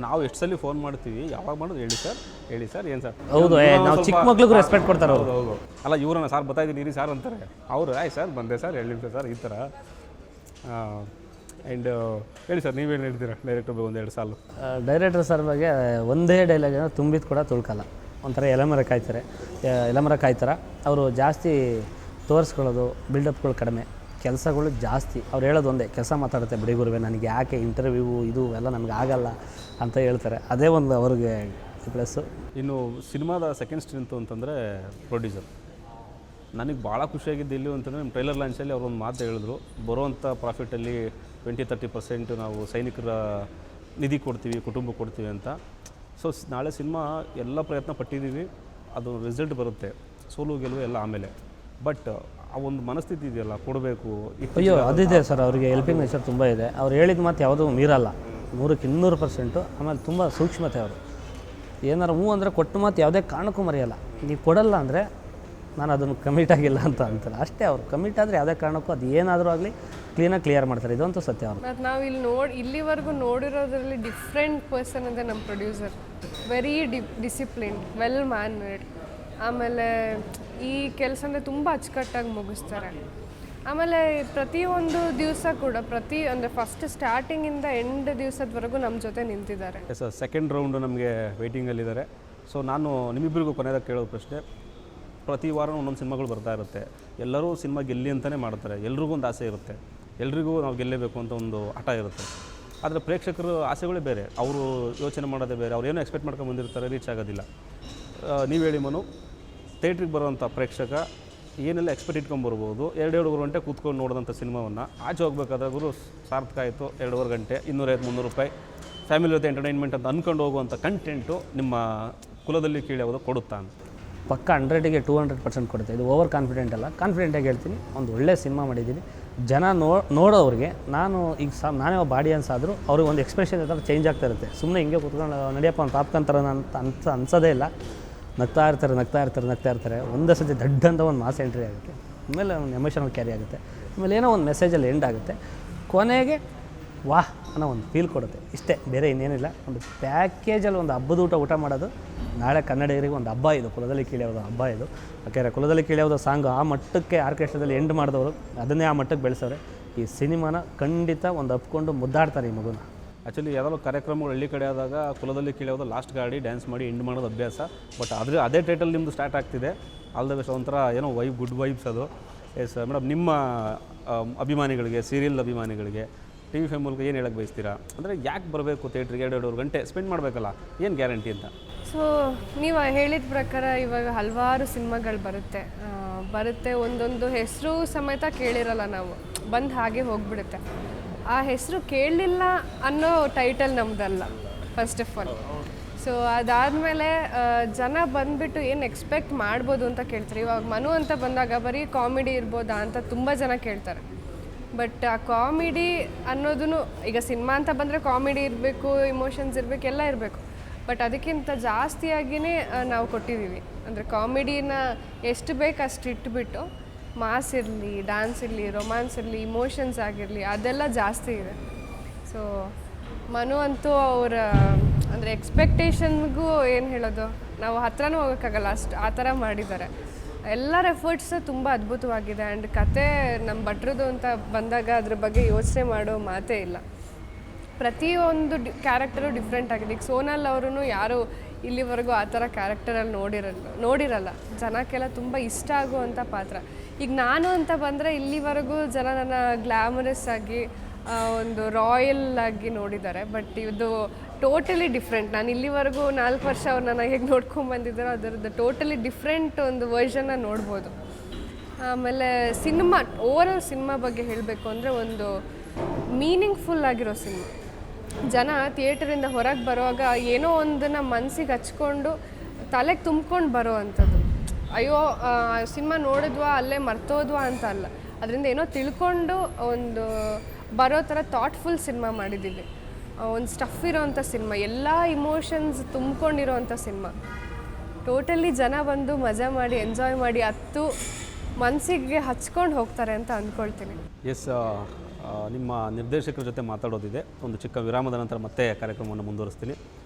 ನಾವು ಎಷ್ಟು ಸಲ ಫೋನ್ ಮಾಡ್ತೀವಿ, ಯಾವಾಗ ಮಾಡೋದು ಹೇಳಿ ಸರ್ ಏನು ಸರ್. ಹೌದು, ನಾವು ಚಿಕ್ಕ ಮಕ್ಳಿಗೂ ರೆಸ್ಪೆಕ್ಟ್ ಕೊಡ್ತಾರೆ ಅವರು. ಹೌದು ಅಲ್ಲ, ಇವ್ರನ್ನ ಸರ್ ಬರ್ತಾಯಿದ್ದೀನಿ ಇರಿ ಸರ್ ಅಂತಾರೆ, ಅವರು ಆಯ್ತು ಸರ್ ಬಂದೆ ಸರ್ 2 ನಿಮಿಷ ಸರ್ ಈ ಥರ. ಆ್ಯಂಡ್ ಹೇಳಿ ಸರ್, ನೀವೇನು ಹೇಳ್ತೀರಾ ಡೈರೆಕ್ಟರ್ ಬಗ್ಗೆ 1-2 ಸಾಲು? ಡೈರೆಕ್ಟರ್ ಸರ್ ಬಗ್ಗೆ ಒಂದೇ ಡೈಲಾಗ್ ಏನೋ ತುಂಬಿದ್ದು ಕೂಡ ತುಳ್ಕಲ್ಲ. ಒಂಥರ ಎಲೆಮರ ಕಾಯ್ತಾರ. ಅವರು ಜಾಸ್ತಿ ತೋರಿಸ್ಕೊಳ್ಳೋದು, ಬಿಲ್ಡಪ್ಗಳು ಕಡಿಮೆ, ಕೆಲಸಗಳು ಜಾಸ್ತಿ. ಅವ್ರು ಹೇಳೋದು ಒಂದೇ, ಕೆಲಸ ಮಾತಾಡುತ್ತೆ ಬಿಡಿ ಗುರುವೆ, ನನಗೆ ಯಾಕೆ ಇಂಟರ್ವ್ಯೂ ಇದು ಎಲ್ಲ ನನಗೆ ಆಗಲ್ಲ ಅಂತ ಹೇಳ್ತಾರೆ. ಅದೇ ಒಂದು ಅವ್ರಿಗೆ ಪ್ಲಸ್ಸು. ಇನ್ನು ಸಿನಿಮಾದ ಸೆಕೆಂಡ್ ಸ್ಟ್ರೆಂತು ಅಂತಂದರೆ ಪ್ರೊಡ್ಯೂಸರ್. ನನಗೆ ಭಾಳ ಖುಷಿಯಾಗಿದ್ದು ಇಲ್ಲಿ ಅಂತಂದರೆ ನಮ್ಮ ಟ್ರೈಲರ್ ಲಾಂಚಲ್ಲಿ ಅವರು ಒಂದು ಮಾತು ಹೇಳಿದ್ರು, ಬರುವಂಥ ಪ್ರಾಫಿಟಲ್ಲಿ 20-30% ನಾವು ಸೈನಿಕರ ನಿಧಿ ಕೊಡ್ತೀವಿ, ಕುಟುಂಬ ಕೊಡ್ತೀವಿ ಅಂತ. ಸೊ ನಾಳೆ ಸಿನಿಮಾ ಎಲ್ಲ ಪ್ರಯತ್ನ ಪಟ್ಟಿದ್ದೀವಿ, ಅದು ರಿಸಲ್ಟ್ ಬರುತ್ತೆ, ಸೋಲು ಗೆಲುವು ಎಲ್ಲ ಆಮೇಲೆ. ಬಟ್ ಆ ಒಂದು ಮನಸ್ಥಿತಿ ಇದೆಯಲ್ಲ, ಕೊಡಬೇಕು. ಅಯ್ಯೋ ಅದಿದೆ ಸರ್, ಅವರಿಗೆ ಹೆಲ್ಪಿಂಗ್ ನೇಚರ್ ತುಂಬ ಇದೆ. ಅವ್ರು ಹೇಳಿದ ಮಾತು ಯಾವುದೂ ಮೀರಲ್ಲ, 100% ಆಮೇಲೆ ತುಂಬ ಸೂಕ್ಷ್ಮತೆ ಅವರು. ಏನಾರು ಹ್ಞೂ ಅಂದರೆ ಕೊಟ್ಟು ಮಾತು ಯಾವುದೇ ಕಾರಣಕ್ಕೂ ಮರೆಯಲ್ಲ. ನೀವು ಕೊಡಲ್ಲ ಅಂದರೆ ನಾನು ಅದನ್ನು ಕಮಿಟ್ ಆಗಿಲ್ಲ ಅಂತ ಅಂತಾರೆ ಅಷ್ಟೇ. ಅವರು ಕಮಿಟ್ ಆದರೆ ಯಾವುದೇ ಕಾರಣಕ್ಕೂ ಅದು ಏನಾದರೂ ಆಗಲಿ ಕ್ಲೀನಾಗಿ ಕ್ಲಿಯರ್ ಮಾಡ್ತಾರೆ, ಇದಂತೂ ಸತ್ಯ ಅವರು. ಮತ್ತು ನಾವು ಇಲ್ಲಿವರೆಗೂ ನೋಡಿರೋದ್ರಲ್ಲಿ ಡಿಫ್ರೆಂಟ್ ಪರ್ಸನ್ ಅಂದರೆ ನಮ್ಮ producer. Very disciplined, well mannered. ಆಮೇಲೆ ಈ ಕೆಲಸ ಅಂದರೆ ತುಂಬ ಅಚ್ಚುಕಟ್ಟಾಗಿ ಮುಗಿಸ್ತಾರೆ. ಆಮೇಲೆ ಪ್ರತಿಯೊಂದು ದಿವಸ ಕೂಡ ಅಂದರೆ ಫಸ್ಟ್ ಸ್ಟಾರ್ಟಿಂಗಿಂದ ಎಂಡ್ ದಿವಸದವರೆಗೂ ನಮ್ಮ ಜೊತೆ ನಿಂತಿದ್ದಾರೆ. ಸರ್ ಸೆಕೆಂಡ್ ರೌಂಡು ನಮಗೆ ವೆಯ್ಟಿಂಗಲ್ಲಿದ್ದಾರೆ. ಸೊ ನಾನು ನಿಮ್ಮಿಬ್ಬರಿಗೂ ಕೊನೆಯದಾಗಿ ಕೇಳೋ ಪ್ರಶ್ನೆ, ಪ್ರತಿ ವಾರ ಒಂದೊಂದು ಸಿನಿಮಾಗಳು ಬರ್ತಾ ಇರುತ್ತೆ, ಎಲ್ಲರೂ ಸಿನಿಮಾ ಗೆಲ್ಲಿ ಅಂತಲೇ ಮಾಡ್ತಾರೆ, ಎಲ್ರಿಗೂ ಒಂದು ಆಸೆ ಇರುತ್ತೆ, ಎಲ್ರಿಗೂ ನಾವು ಗೆಲ್ಲಬೇಕು ಅಂತ ಒಂದು ಹಠ ಇರುತ್ತೆ. ಆದರೆ ಪ್ರೇಕ್ಷಕರು ಆಸೆಗಳೇ ಬೇರೆ, ಅವರು ಯೋಚನೆ ಮಾಡೋದೇ ಬೇರೆ, ಅವ್ರು ಏನೋ ಎಕ್ಸ್ಪೆಕ್ಟ್ ಮಾಡ್ಕೊಂಡು ಬಂದಿರ್ತಾರೆ, ರೀಚ್ ಆಗೋದಿಲ್ಲ. ನೀವು ಹೇಳಿ ಮನು, ಥಿಯೇಟ್ರಿಗೆ ಬರೋವಂಥ ಪ್ರೇಕ್ಷಕ ಏನೆಲ್ಲ ಎಕ್ಸ್ಪೆಕ್ಟ್ ಇಟ್ಕೊಂಬರ್ಬೋದು? 2-2.5 ಗಂಟೆ ಕೂತ್ಕೊಂಡು ನೋಡಿದಂಥ ಸಿನಿಮಾವನ್ನು ಆಚೆ ಹೋಗ್ಬೇಕಾದ್ರೆ ಗುರು ಸಾರ್ಥಕ ಆಯಿತು, 2.5 ಗಂಟೆ 250-300 ರೂಪಾಯಿ ಫ್ಯಾಮಿಲಿ ಜೊತೆ ಎಂಟರ್ಟೈನ್ಮೆಂಟ್ ಅಂತ ಅಂದ್ಕೊಂಡು ಹೋಗುವಂಥ ಕಂಟೆಂಟು ನಿಮ್ಮ ಕುಲದಲ್ಲಿ ಕೀಳ್ಯಾವುದು ಕೊಡುತ್ತಾ ಅಂತ? ಪಕ್ಕ 100ಗೆ 200% ಕೊಡುತ್ತೆ. ಇದು ಓವರ್ ಕಾನ್ಫಿಡೆಂಟ್ ಅಲ್ಲ, ಕಾನ್ಫಿಡೆಂಟಾಗಿ ಹೇಳ್ತೀನಿ. ಒಂದು ಒಳ್ಳೆ ಸಿನಿಮಾ ಮಾಡಿದ್ದೀನಿ. ಜನ ನೋಡೋರಿಗೆ ನಾನು ಈಗ ನಾನೇ ಒಬ್ಬ ಆಡಿಯನ್ಸ್ ಆದರೂ ಅವ್ರಿಗೆ ಒಂದು ಎಕ್ಸ್ಪ್ರೆಷನ್ ಥರ ಚೇಂಜ್ ಆಗ್ತಾ ಇರುತ್ತೆ. ಸುಮ್ಮನೆ ಹಿಂಗೆ ಕೂತ್ಕೊಂಡು ನಡೆಯಪ್ಪ ಒಂದು ಪಾಪ್ಕಾರ್ನ್ ಥರ ಅಂತ ಅನ್ಸೋದೇ ಇಲ್ಲ. ನಗ್ತಾ ಇರ್ತಾರೆ. ಒಂದೇ ಸತಿ ದಡ್ಡ ಅಂತ ಒಂದು ಮಾಸ್ ಎಂಟ್ರಿ ಆಗುತ್ತೆ, ಆಮೇಲೆ ಒಂದು ಎಮೋಷನಲ್ ಕ್ಯಾರಿ ಆಗುತ್ತೆ, ಆಮೇಲೆ ಏನೋ ಒಂದು ಮೆಸೇಜಲ್ಲಿ ಎಂಡ್ ಆಗುತ್ತೆ, ಕೊನೆಗೆ ವಾಹ್ ಅನ್ನೋ ಒಂದು ಫೀಲ್ ಕೊಡುತ್ತೆ. ಇಷ್ಟೇ, ಬೇರೆ ಇನ್ನೇನಿಲ್ಲ. ಒಂದು ಪ್ಯಾಕೇಜಲ್ಲಿ ಒಂದು ಹಬ್ಬದ ಊಟ ಮಾಡೋದು. ನಾಳೆ ಕನ್ನಡಿಗರಿಗೆ ಒಂದು ಹಬ್ಬ ಇದು, ಕುಲದಲ್ಲಿ ಕೀಳ್ಯಾವುದು ಹಬ್ಬ ಇದು. ಯಾಕೆಂದರೆ ಕುಲದಲ್ಲಿ ಕೀಳ್ಯಾವುದು ಸಾಂಗು ಆ ಮಟ್ಟಕ್ಕೆ ಆರ್ಕೆಸ್ಟ್ರಾದಲ್ಲಿ ಎಂಡ್ ಮಾಡಿದವರು, ಅದನ್ನೇ ಆ ಮಟ್ಟಕ್ಕೆ ಬೆಳೆಸೋರೆ. ಈ ಸಿನಿಮಾನ ಖಂಡಿತ ಒಂದು ಅಪ್ಕೊಂಡು ಮುದ್ದಾಡ್ತಾರೆ ಈ ಮಗುನ. ಆ್ಯಕ್ಚುಲಿ ಯಾವುದಾದ್ರು ಕಾರ್ಯಕ್ರಮಗಳು ಹಳ್ಳಿ ಕಡೆ ಆದಾಗ ಕುಲದಲ್ಲಿ ಕೀಳ್ಯಾವುದು ಲಾಸ್ಟ್ ಗಾಡಿ ಡ್ಯಾನ್ಸ್ ಮಾಡಿ ಎಂಡ್ ಮಾಡೋದು ಅಭ್ಯಾಸ. ಬಟ್ ಅದೇ ಟೈಟಲ್ ನಿಮ್ಮದು ಸ್ಟಾರ್ಟ್ ಆಗ್ತಿದೆ. All the best. ಒಂಥರ ಏನೋ ಗುಡ್ ವೈಬ್ಸ್ ಅದು. ಎಸ್ ಮೇಡಮ್, ನಿಮ್ಮ ಅಭಿಮಾನಿಗಳಿಗೆ, ಸೀರಿಯಲ್ ಅಭಿಮಾನಿಗಳಿಗೆ TV5 ಮೂಲಕ ಏನು ಹೇಳಕ್ಕೆ ಬಯಸ್ತೀರಾ? ಅಂದರೆ ಯಾಕೆ ಬರಬೇಕು ಥಿಯೇಟ್ರಿಗೆ? 2.5 ಗಂಟೆ ಸ್ಪೆಂಡ್ ಮಾಡಬೇಕಲ್ಲ, ಏನು ಗ್ಯಾರಂಟಿ ಅಂತ? ಸೊ ನೀವು ಹೇಳಿದ ಪ್ರಕಾರ ಇವಾಗ ಹಲವಾರು ಸಿನಿಮಾಗಳು ಬರುತ್ತೆ, ಒಂದೊಂದು ಹೆಸರು ಸಮೇತ ಕೇಳಿರಲ್ಲ ನಾವು, ಬಂದು ಹಾಗೆ ಹೋಗ್ಬಿಡುತ್ತೆ. ಆ ಹೆಸರು ಕೇಳಲಿಲ್ಲ ಅನ್ನೋ ಟೈಟಲ್ ನಮ್ಮದಲ್ಲ ಫಸ್ಟ್ ಆಫ್ ಆಲ್. ಸೊ ಅದಾದಮೇಲೆ ಜನ ಬಂದುಬಿಟ್ಟು ಏನು ಎಕ್ಸ್ಪೆಕ್ಟ್ ಮಾಡ್ಬೋದು ಅಂತ ಕೇಳ್ತಾರೆ. ಇವಾಗ ಮನು ಅಂತ ಬಂದಾಗ ಬರೀ ಕಾಮಿಡಿ ಇರ್ಬೋದಾ ಅಂತ ತುಂಬ ಜನ ಕೇಳ್ತಾರೆ. ಬಟ್ ಆ ಕಾಮಿಡಿ ಅನ್ನೋದೂ, ಈಗ ಸಿನಿಮಾ ಅಂತ ಬಂದರೆ ಕಾಮಿಡಿ ಇರಬೇಕು, ಇಮೋಷನ್ಸ್ ಇರಬೇಕು, ಎಲ್ಲ ಇರಬೇಕು. ಬಟ್ ಅದಕ್ಕಿಂತ ಜಾಸ್ತಿಯಾಗಿಯೇ ನಾವು ಕೊಟ್ಟಿದ್ದೀವಿ. ಅಂದರೆ ಕಾಮಿಡಿನ ಎಷ್ಟು ಬೇಕು ಅಷ್ಟು ಇಟ್ಬಿಟ್ಟು ಮಾಸ್ ಇರಲಿ, ಡ್ಯಾನ್ಸ್ ಇರಲಿ, ರೊಮ್ಯಾನ್ಸ್ ಇರಲಿ, ಇಮೋಷನ್ಸ್ ಆಗಿರಲಿ, ಅದೆಲ್ಲ ಜಾಸ್ತಿ ಇದೆ. ಸೊ ಮನು ಅಂತೂ ಅವರ ಅಂದರೆ ಎಕ್ಸ್ಪೆಕ್ಟೇಷನ್ಗೂ ಏನು ಹೇಳೋದು, ನಾವು ಹತ್ರನೂ ಹೋಗೋಕ್ಕಾಗಲ್ಲ, ಅಷ್ಟು ಆ ಥರ ಮಾಡಿದ್ದಾರೆ. ಎಲ್ಲರ ಎಫರ್ಟ್ಸು ತುಂಬ ಅದ್ಭುತವಾಗಿದೆ. ಆ್ಯಂಡ್ ಕತೆ ನಮ್ಮ ಭಟ್ರದ್ದು ಅಂತ ಬಂದಾಗ ಅದ್ರ ಬಗ್ಗೆ ಯೋಚನೆ ಮಾಡೋ ಮಾತೇ ಇಲ್ಲ. ಪ್ರತಿಯೊಂದು ಕ್ಯಾರೆಕ್ಟರು ಡಿಫ್ರೆಂಟ್ ಆಗಿದೆ. ಈಗ ಸೋನಲ್ ಅವರು ಯಾರು ಇಲ್ಲಿವರೆಗೂ ಆ ಥರ ಕ್ಯಾರೆಕ್ಟರಲ್ಲಿ ನೋಡಿರಲ್ಲ. ಜನಕ್ಕೆಲ್ಲ ತುಂಬ ಇಷ್ಟ ಆಗುವಂಥ ಪಾತ್ರ. ಈಗ ನಾನು ಅಂತ ಬಂದರೆ ಇಲ್ಲಿವರೆಗೂ ಜನ ನನ್ನ ಗ್ಲ್ಯಾಮರಸ್ ಆಗಿ ಒಂದು ರಾಯಲ್ ಆಗಿ ನೋಡಿದ್ದಾರೆ. ಬಟ್ ಇದು ಟೋಟಲಿ ಡಿಫ್ರೆಂಟ್. ನಾನು ಇಲ್ಲಿವರೆಗೂ 4 ವರ್ಷ ಅವ್ರು ನನ್ನ ಹೇಗೆ ನೋಡ್ಕೊಂಡ್ಬಂದಿದ್ದಾರೋ ಅದರದ್ದು ಟೋಟಲಿ ಡಿಫ್ರೆಂಟ್ ಒಂದು ವರ್ಷನ್ನ ನೋಡ್ಬೋದು. ಆಮೇಲೆ ಸಿನಿಮಾ, ಓವರಾಲ್ ಸಿನಿಮಾ ಬಗ್ಗೆ ಹೇಳಬೇಕು ಅಂದರೆ ಒಂದು ಮೀನಿಂಗ್ಫುಲ್ ಆಗಿರೋ ಸಿನಿಮಾ. ಜನ ಥಿಯೇಟರಿಂದ ಹೊರಗೆ ಬರುವಾಗ ಏನೋ ಒಂದನ್ನು ಮನಸ್ಸಿಗೆ ಹಚ್ಕೊಂಡು ತಲೆಗೆ ತುಂಬ್ಕೊಂಡು ಬರೋ ಅಂಥದ್ದು. ಅಯ್ಯೋ ಸಿನಿಮಾ ನೋಡಿದ್ವಾ ಅಲ್ಲೇ ಮರ್ತೋದ್ವಾ ಅಂತ ಅಲ್ಲ, ಅದರಿಂದ ಏನೋ ತಿಳ್ಕೊಂಡು ಒಂದು ಬರೋ ಥರ ಥಾಟ್ಫುಲ್ ಸಿನಿಮಾ ಮಾಡಿದ್ದೀವಿ. ಒಂದು ಸ್ಟಫ್ ಇರೋವಂಥ ಸಿನಿಮಾ, ಎಲ್ಲ ಇಮೋಷನ್ಸ್ ತುಂಬ್ಕೊಂಡಿರೋವಂಥ ಸಿನಿಮಾ. ಟೋಟಲಿ ಜನ ಬಂದು ಮಜಾ ಮಾಡಿ, ಎಂಜಾಯ್ ಮಾಡಿ, ಮನಸ್ಸಿಗೆ ಹಚ್ಕೊಂಡು ಹೋಗ್ತಾರೆ ಅಂತ ಅಂದ್ಕೊಳ್ತೀನಿ. ಎಸ್, ನಿಮ್ಮ ನಿರ್ದೇಶಕರ ಜೊತೆ ಮಾತಾಡೋದಿದೆ. ಒಂದು ಚಿಕ್ಕ ವಿರಾಮದ ನಂತರ ಮತ್ತೆ ಕಾರ್ಯಕ್ರಮವನ್ನು ಮುಂದುವರಿಸ್ತೀನಿ.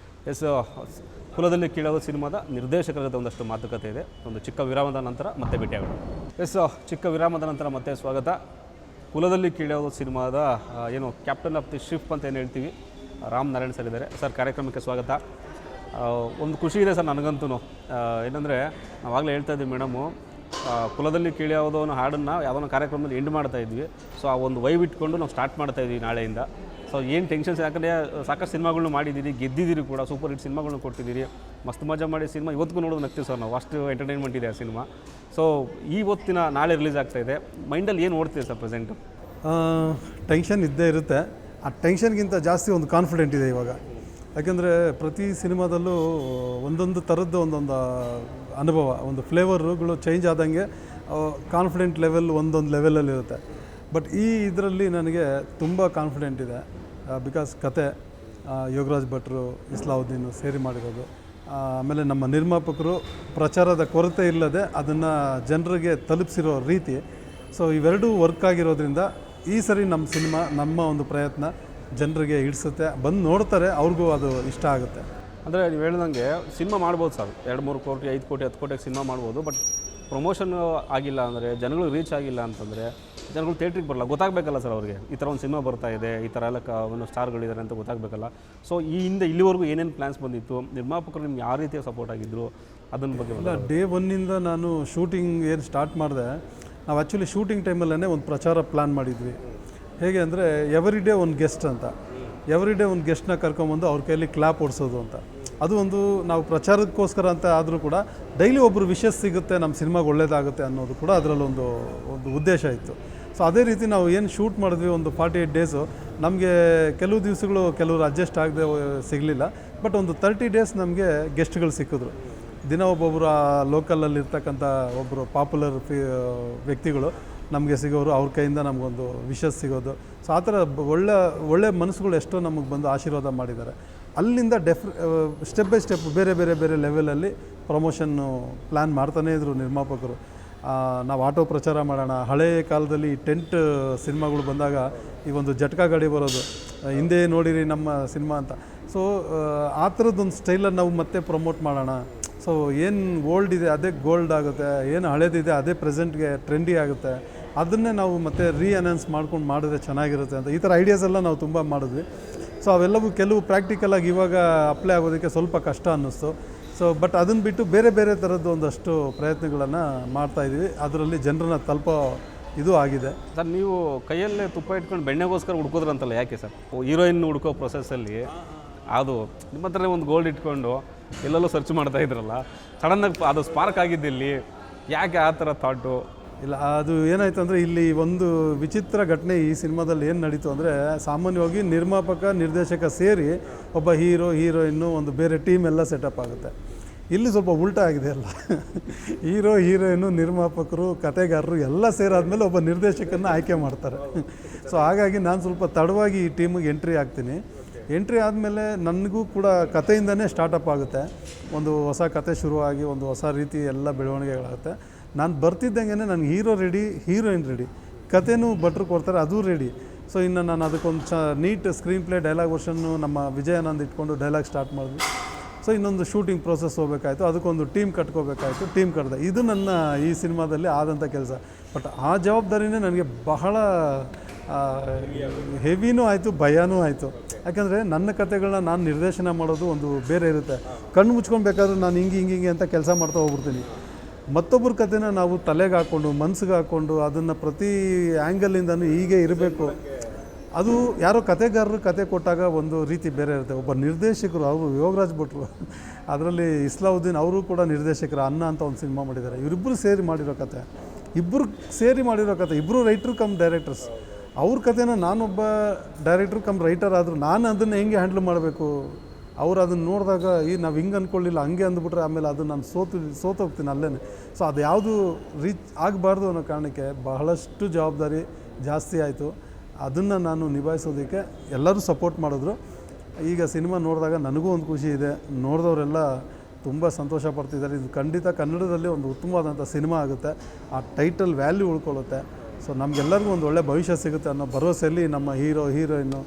ಎಸ್, ಕುಲದಲ್ಲಿ ಕೀಳೋದು ಸಿನಿಮಾದ ನಿರ್ದೇಶಕರ ಜೊತೆ ಒಂದಷ್ಟು ಮಾತುಕತೆ ಇದೆ. ಒಂದು ಚಿಕ್ಕ ವಿರಾಮದ ನಂತರ ಮತ್ತೆ ಭೇಟಿಯಾಗೋಣ. ಎಸ್, ಚಿಕ್ಕ ವಿರಾಮದ ನಂತರ ಮತ್ತೆ ಸ್ವಾಗತ. ಕುಲದಲ್ಲಿ ಕೀಳೋದು ಸಿನಿಮಾದ ಏನು ಕ್ಯಾಪ್ಟನ್ ಆಫ್ ದಿ ಶಿಪ್ ಅಂತ ಏನು ಹೇಳ್ತೀವಿ, ರಾಮ್ ನಾರಾಯಣ್ ಸರ್ ಇದ್ದಾರೆ. ಸರ್, ಕಾರ್ಯಕ್ರಮಕ್ಕೆ ಸ್ವಾಗತ. ಒಂದು ಖುಷಿ ಇದೆ ಸರ್ ನನಗಂತೂ. ಏನಂದರೆ ನಾವಾಗಲೇ ಹೇಳ್ತಾ ಇದ್ವಿ ಮೇಡಮು, ಕುಲದಲ್ಲಿ ಕೀಳ್ಯಾವುದೋ ಅನ್ನೋ ಹಾಡನ್ನು ಯಾವುದೋ ಕಾರ್ಯಕ್ರಮದಲ್ಲಿ ಎಂಡ್ ಮಾಡ್ತಾಯಿದ್ವಿ. ಸೊ ಆ ಒಂದು ವೈವ್ ಇಟ್ಕೊಂಡು ನಾವು ಸ್ಟಾರ್ಟ್ ಮಾಡ್ತಾಯಿದ್ವಿ ನಾಳೆಯಿಂದ. ಸೊ ಏನು ಟೆನ್ಷನ್ಸ್, ಯಾಕಂದರೆ ಸಾಕಷ್ಟು ಸಿನಿಮಾಗಳನ್ನ ಮಾಡಿದ್ದೀರಿ, ಗೆದ್ದಿದ್ದೀರಿ ಕೂಡ, ಸೂಪರ್ ಹಿಟ್ ಸಿನಿಮಾಗಳನ್ನ ಕೊಟ್ಟಿದ್ದೀರಿ, ಮಸ್ತ್ ಮಜಾ ಮಾಡಿ ಸಿನಿಮಾ ಇವತ್ತಿಗೂ ನೋಡೋದು ನಗ್ತೀವಿ ಸರ್ ನಾವು, ಅಷ್ಟು ಎಂಟರ್ಟೈನ್ಮೆಂಟ್ ಇದೆ ಆ ಸಿನಿಮಾ. ಸೊ ಈ ಹೊತ್ತಿನ ನಾಳೆ ರಿಲೀಸ್ ಆಗ್ತಾಯಿದೆ, ಮೈಂಡಲ್ಲಿ ಏನು ಓಡ್ತೀವಿ ಸರ್ ಪ್ರೆಸೆಂಟು? ಟೆನ್ಷನ್ ಇದ್ದೇ ಇರುತ್ತೆ. ಆ ಟೆನ್ಷನ್ಗಿಂತ ಜಾಸ್ತಿ ಒಂದು ಕಾನ್ಫಿಡೆಂಟ್ ಇದೆ ಇವಾಗ. ಯಾಕೆಂದರೆ ಪ್ರತಿ ಸಿನಿಮಾದಲ್ಲೂ ಒಂದೊಂದು ಥರದ್ದು ಒಂದೊಂದು ಅನುಭವ, ಒಂದು ಫ್ಲೇವರ್ಗಳು ಚೇಂಜ್ ಆದಂಗೆ ಕಾನ್ಫಿಡೆಂಟ್ ಲೆವೆಲ್ ಒಂದೊಂದು ಲೆವೆಲಲ್ಲಿರುತ್ತೆ. ಬಟ್ ಈ ಇದರಲ್ಲಿ ನನಗೆ ತುಂಬ ಕಾನ್ಫಿಡೆಂಟ್ ಇದೆ. ಬಿಕಾಸ್ ಕತೆ ಯೋಗರಾಜ್ ಭಟ್ರು, ಇಸ್ಲಾವುದ್ದೀನ್ ಸೇರಿ ಮಾಡಿರೋದು. ಆಮೇಲೆ ನಮ್ಮ ನಿರ್ಮಾಪಕರು ಪ್ರಚಾರದ ಕೊರತೆ ಇಲ್ಲದೆ ಅದನ್ನು ಜನರಿಗೆ ತಲುಪಿಸಿರೋ ರೀತಿ. ಸೊ ಇವೆರಡೂ ವರ್ಕ್ ಆಗಿರೋದ್ರಿಂದ ಈ ಸರಿ ನಮ್ಮ ಸಿನಿಮಾ, ನಮ್ಮ ಒಂದು ಪ್ರಯತ್ನ ಜನರಿಗೆ ಹಿಡಿಸುತ್ತೆ, ಬಂದು ನೋಡ್ತಾರೆ, ಅವ್ರಿಗೂ ಅದು ಇಷ್ಟ ಆಗುತ್ತೆ. ಅಂದರೆ ನೀವು ಹೇಳ್ದಂಗೆ ಸಿನಿಮಾ ಮಾಡ್ಬೋದು ಸರ್, 2-3 ಕೋಟಿ 5 ಕೋಟಿ 10 ಕೋಟಿಗೆ ಸಿನಿಮಾ ಮಾಡ್ಬೋದು. ಬಟ್ ಪ್ರಮೋಷನ್ ಆಗಿಲ್ಲ ಅಂದರೆ, ಜನಗಳಿಗೆ ರೀಚ್ ಆಗಿಲ್ಲ ಅಂತಂದರೆ ಜನಗಳು ಥಿಯೇಟ್ರಿಗೆ ಬರಲ್ಲ, ಗೊತ್ತಾಗಬೇಕಲ್ಲ ಸರ್ ಅವ್ರಿಗೆ ಈ ಥರ ಒಂದು ಸಿನಿಮಾ ಬರ್ತಾ ಇದೆ, ಈ ಥರ ಎಲ್ಲ ಒಂದು ಸ್ಟಾರ್ಗಳಿದ್ದಾರೆ ಅಂತ ಗೊತ್ತಾಗಬೇಕಲ್ಲ. ಸೊ ಈ ಹಿಂದೆ ಇಲ್ಲಿವರೆಗೂ ಏನೇನು ಪ್ಲ್ಯಾನ್ಸ್ ಬಂದಿತ್ತು, ನಿರ್ಮಾಪಕರು ನಿಮ್ಗೆ ಯಾವ ರೀತಿಯ ಸಪೋರ್ಟ್ ಆಗಿದ್ದರು, ಅದನ್ನ ಬಗ್ಗೆ ಇಲ್ಲ, ಡೇ ಒನ್ನಿಂದ ನಾನು ಶೂಟಿಂಗ್ ಏನು ಸ್ಟಾರ್ಟ್ ಮಾಡಿದೆ, ನಾವು ಆ್ಯಕ್ಚುಲಿ ಶೂಟಿಂಗ್ ಟೈಮಲ್ಲೇ ಒಂದು ಪ್ರಚಾರ ಪ್ಲ್ಯಾನ್ ಮಾಡಿದ್ವಿ. ಹೇಗೆ ಅಂದರೆ ಎವ್ರಿ ಡೇ ಒಂದು ಗೆಸ್ಟ್ ಅಂತ, ಎವ್ರಿ ಡೇ ಒಂದು ಗೆಸ್ಟ್ನ ಕರ್ಕೊಂಬಂದು ಅವ್ರ ಕೈಯಲ್ಲಿ ಕ್ಲಾಪ್ ಓಡಿಸೋದು ಅಂತ. ಅದು ಒಂದು ನಾವು ಪ್ರಚಾರಕ್ಕೋಸ್ಕರ ಅಂತ ಆದರೂ ಕೂಡ ಡೈಲಿ ಒಬ್ಬರು ವಿಷಸ್ ಸಿಗುತ್ತೆ, ನಮ್ಮ ಸಿನಿಮಾಗೆ ಒಳ್ಳೇದಾಗುತ್ತೆ ಅನ್ನೋದು ಕೂಡ ಅದರಲ್ಲಿ ಒಂದು ಉದ್ದೇಶ ಇತ್ತು. ಸೊ ಅದೇ ರೀತಿ ನಾವು ಏನು ಶೂಟ್ ಮಾಡಿದ್ವಿ ಒಂದು 48 ಡೇಸು, ನಮಗೆ ಕೆಲವು ದಿವಸಗಳು ಕೆಲವರು ಅಡ್ಜಸ್ಟ್ ಆಗದೆ ಸಿಗಲಿಲ್ಲ. ಬಟ್ ಒಂದು 30 ಡೇಸ್ ನಮಗೆ ಗೆಸ್ಟ್ಗಳು ಸಿಕ್ಕಿದ್ರು. ದಿನ ಒಬ್ಬೊಬ್ಬರು ಆ ಲೋಕಲಲ್ಲಿರ್ತಕ್ಕಂಥ ಒಬ್ಬರು ಪಾಪ್ಯುಲರ್ ವ್ಯಕ್ತಿಗಳು ನಮಗೆ ಸಿಗೋರು, ಅವ್ರ ಕೈಯಿಂದ ನಮಗೊಂದು ವಿಷಸ್ ಸಿಗೋದು. ಸೊ ಆ ಥರ ಒಳ್ಳೆ ಮನಸ್ಸುಗಳು ಎಷ್ಟೋ ನಮಗೆ ಬಂದು ಆಶೀರ್ವಾದ ಮಾಡಿದ್ದಾರೆ. ಅಲ್ಲಿಂದ ಸ್ಟೆಪ್ ಬೈ ಸ್ಟೆಪ್ ಬೇರೆ ಬೇರೆ ಬೇರೆ ಲೆವೆಲಲ್ಲಿ ಪ್ರಮೋಷನ್ನು ಪ್ಲ್ಯಾನ್ ಮಾಡ್ತಾನೇ ಇದ್ದರು ನಿರ್ಮಾಪಕರು. ನಾವು ಆಟೋ ಪ್ರಚಾರ ಮಾಡೋಣ, ಹಳೆಯ ಕಾಲದಲ್ಲಿ ಟೆಂಟ್ ಸಿನಿಮಾಗಳು ಬಂದಾಗ ಈ ಒಂದು ಜಟ್ಕಾ ಗಾಡಿ ಬರೋದು, ಹಿಂದೆ ನೋಡಿರಿ ನಮ್ಮ ಸಿನಿಮಾ ಅಂತ. ಸೊ ಆ ಥರದ್ದೊಂದು ಸ್ಟೈಲನ್ನು ನಾವು ಮತ್ತೆ ಪ್ರಮೋಟ್ ಮಾಡೋಣ. ಸೊ ಏನು ಓಲ್ಡ್ ಇದೆ ಅದೇ ಗೋಲ್ಡ್ ಆಗುತ್ತೆ, ಏನು ಹಳೇದಿದೆ ಅದೇ ಪ್ರೆಸೆಂಟ್ಗೆ ಟ್ರೆಂಡಿ ಆಗುತ್ತೆ, ಅದನ್ನೇ ನಾವು ಮತ್ತೆ ಅನೌನ್ಸ್ ಮಾಡ್ಕೊಂಡು ಮಾಡಿದ್ರೆ ಚೆನ್ನಾಗಿರುತ್ತೆ ಅಂತ ಈ ಥರ ಐಡಿಯಾಸ್ ಎಲ್ಲ ನಾವು ತುಂಬ ಮಾಡಿದ್ವಿ. ಸೊ ಅವೆಲ್ಲವೂ ಕೆಲವು ಪ್ರಾಕ್ಟಿಕಲಾಗಿ ಇವಾಗ ಅಪ್ಲೈ ಆಗೋದಕ್ಕೆ ಸ್ವಲ್ಪ ಕಷ್ಟ ಅನ್ನಿಸ್ತು. ಸೊ ಬಟ್ ಅದನ್ನು ಬಿಟ್ಟು ಬೇರೆ ಬೇರೆ ಥರದ್ದು ಒಂದಷ್ಟು ಪ್ರಯತ್ನಗಳನ್ನು ಮಾಡ್ತಾಯಿದ್ವಿ. ಅದರಲ್ಲಿ ಜನರನ್ನ ತಲುಪೋ ಇದು ಆಗಿದೆ. ಸರ್, ನೀವು ಕೈಯಲ್ಲೇ ತುಪ್ಪ ಇಟ್ಕೊಂಡು ಬೆಣ್ಣೆಗೋಸ್ಕರ ಹುಡ್ಕೋದ್ರಂತಲ್ಲ, ಯಾಕೆ ಸರ್? ಹೀರೋಯಿನ್ ಹುಡ್ಕೋ ಪ್ರೊಸೆಸ್ಸಲ್ಲಿ ಅದು ನಿಮ್ಮ ಹತ್ರನೇ ಒಂದು ಗೋಲ್ಡ್ ಇಟ್ಕೊಂಡು ಎಲ್ಲೆಲ್ಲೋ ಸರ್ಚ್ ಮಾಡ್ತಾ ಇದ್ರಲ್ಲ, ಸಡನ್ನಾಗಿ ಅದು ಸ್ಪಾರ್ಕ್ ಆಗಿದ್ದಿಲ್ಲಿ, ಯಾಕೆ ಆ ಥರ ಥಾಟು? ಇಲ್ಲ, ಅದು ಏನಾಯಿತು ಅಂದರೆ ಇಲ್ಲಿ ಒಂದು ವಿಚಿತ್ರ ಘಟನೆ ಈ ಸಿನಿಮಾದಲ್ಲಿ ಏನು ನಡೀತು ಅಂದರೆ, ಸಾಮಾನ್ಯವಾಗಿ ನಿರ್ಮಾಪಕ ನಿರ್ದೇಶಕ ಸೇರಿ ಒಬ್ಬ ಹೀರೋಯಿನ್ನು ಒಂದು ಬೇರೆ ಟೀಮ್ ಎಲ್ಲ ಸೆಟಪ್ ಆಗುತ್ತೆ. ಇಲ್ಲಿ ಸ್ವಲ್ಪ ಉಲ್ಟಾ ಆಗಿದೆ ಅಲ್ಲ. ಹೀರೋಯಿನ್ನು ನಿರ್ಮಾಪಕರು ಕತೆಗಾರರು ಎಲ್ಲ ಸೇರಾದ್ಮೇಲೆ ಒಬ್ಬ ನಿರ್ದೇಶಕನ ಆಯ್ಕೆ ಮಾಡ್ತಾರೆ. ಸೊ ಹಾಗಾಗಿ ನಾನು ಸ್ವಲ್ಪ ತಡವಾಗಿ ಈ ಟೀಮಿಗೆ ಎಂಟ್ರಿ ಆಗ್ತೀನಿ. ಎಂಟ್ರಿ ಆದಮೇಲೆ ನನಗೂ ಕೂಡ ಕತೆಯಿಂದನೇ ಸ್ಟಾರ್ಟಪ್ ಆಗುತ್ತೆ. ಒಂದು ಹೊಸ ಕತೆ ಶುರುವಾಗಿ ಒಂದು ಹೊಸ ರೀತಿ ಎಲ್ಲ ಬೆಳವಣಿಗೆಗಳಾಗುತ್ತೆ. ನಾನು ಬರ್ತಿದ್ದಂಗೆ ನನಗೆ ಹೀರೋ ರೆಡಿ, ಹೀರೋಯಿನ್ ರೆಡಿ, ಕತೆನೂ ಭಟ್ರು ಕೊಡ್ತಾರೆ, ಅದು ರೆಡಿ. ಸೊ ಇನ್ನು ನಾನು ಅದಕ್ಕೊಂದು ನೀಟ್ ಸ್ಕ್ರೀನ್ ಪ್ಲೇ ಡೈಲಾಗ್ ವರ್ಷನ್ನು ನಮ್ಮ ವಿಜಯಾನಂದ್ ಇಟ್ಕೊಂಡು ಡೈಲಾಗ್ ಸ್ಟಾರ್ಟ್ ಮಾಡಿದ್ವಿ. ಸೊ ಇನ್ನೊಂದು ಶೂಟಿಂಗ್ ಪ್ರೋಸೆಸ್ ಹೋಗಬೇಕಾಯ್ತು, ಅದಕ್ಕೊಂದು ಟೀಮ್ ಕಟ್ಕೋಬೇಕಾಯ್ತು, ಟೀಮ್ ಕಟ್ಟಿದೆ. ಇದು ನನ್ನ ಈ ಸಿನಿಮಾದಲ್ಲಿ ಆದಂಥ ಕೆಲಸ. ಬಟ್ ಆ ಜವಾಬ್ದಾರಿನೇ ನನಗೆ ಬಹಳ ಹೆವಿನೂ ಆಯಿತು, ಭಯನೂ ಆಯಿತು. ಯಾಕಂದರೆ ನನ್ನ ಕತೆಗಳನ್ನ ನಾನು ನಿರ್ದೇಶನ ಮಾಡೋದು ಒಂದು ಬೇರೆ ಇರುತ್ತೆ. ಕಣ್ಣು ಮುಚ್ಕೊಳ್ಬೇಕಾದ್ರೂ ನಾನು ಹಿಂಗೆ ಅಂತ ಕೆಲಸ ಮಾಡ್ತಾ ಹೋಗ್ಬಿಡ್ತೀನಿ. ಮತ್ತೊಬ್ಬರ ಕತೆನ ನಾವು ತಲೆಗೆ ಹಾಕ್ಕೊಂಡು ಮನ್ಸಿಗೆ ಹಾಕ್ಕೊಂಡು ಅದನ್ನು ಪ್ರತಿ ಆ್ಯಂಗಲಿಂದನೂ ಹೀಗೆ ಇರಬೇಕು. ಅದು ಯಾರೋ ಕತೆಗಾರರು ಕತೆ ಕೊಟ್ಟಾಗ ಒಂದು ರೀತಿ ಬೇರೆ ಇರುತ್ತೆ. ಒಬ್ಬ ನಿರ್ದೇಶಕರು, ಅವರು ಯೋಗರಾಜ್ ಭಟ್ರು, ಅದರಲ್ಲಿ ಇಸ್ಲಾವುದ್ದೀನ್ ಅವರು ಕೂಡ ನಿರ್ದೇಶಕರು, ಅನ್ನ ಅಂತ ಒಂದು ಸಿನಿಮಾ ಮಾಡಿದ್ದಾರೆ. ಇವರಿಬ್ಬರು ಸೇರಿ ಮಾಡಿರೋ ಕತೆ, ಇಬ್ಬರು ರೈಟ್ರು ಕಮ್ ಡೈರೆಕ್ಟರ್ಸ್. ಅವ್ರ ಕತೆನ ನಾನೊಬ್ಬ ಡೈರೆಕ್ಟ್ರು ಕಮ್ ರೈಟರ್ ಆದರೂ ನಾನು ಅದನ್ನು ಹೆಂಗೆ ಹ್ಯಾಂಡ್ಲ್ ಮಾಡಬೇಕು? ಅವ್ರು ಅದನ್ನು ನೋಡಿದಾಗ ನಾವು ಹಿಂಗೆ ಅಂದ್ಕೊಳ್ಳಿಲ್ಲ, ಹಂಗೆ ಅಂದ್ಬಿಟ್ರೆ ಆಮೇಲೆ ಅದು ನಾನು ಸೋತೋಗ್ತೀನಿ ಅಲ್ಲೇ. ಸೊ ಅದು ಯಾವುದು ರೀಚ್ ಆಗಬಾರ್ದು ಅನ್ನೋ ಕಾರಣಕ್ಕೆ ಬಹಳಷ್ಟು ಜವಾಬ್ದಾರಿ ಜಾಸ್ತಿ ಆಯಿತು. ಅದನ್ನು ನಾನು ನಿಭಾಯಿಸೋದಕ್ಕೆ ಎಲ್ಲರೂ ಸಪೋರ್ಟ್ ಮಾಡಿದ್ರು. ಈಗ ಸಿನಿಮಾ ನೋಡಿದಾಗ ನನಗೂ ಒಂದು ಖುಷಿ ಇದೆ, ನೋಡಿದವರೆಲ್ಲ ತುಂಬ ಸಂತೋಷ ಪಡ್ತಿದ್ದಾರೆ. ಇದು ಖಂಡಿತ ಕನ್ನಡದಲ್ಲಿ ಒಂದು ಉತ್ತಮವಾದಂಥ ಸಿನಿಮಾ ಆಗುತ್ತೆ. ಆ ಟೈಟಲ್ ವ್ಯಾಲ್ಯೂ ಉಳ್ಕೊಳ್ಳುತ್ತೆ. ಸೊ ನಮಗೆಲ್ಲರಿಗೂ ಒಂದು ಒಳ್ಳೆ ಭವಿಷ್ಯ ಸಿಗುತ್ತೆ ಅನ್ನೋ ಭರವಸೆಯಲ್ಲಿ ನಮ್ಮ ಹೀರೋ ಹೀರೋಯಿನ್ನು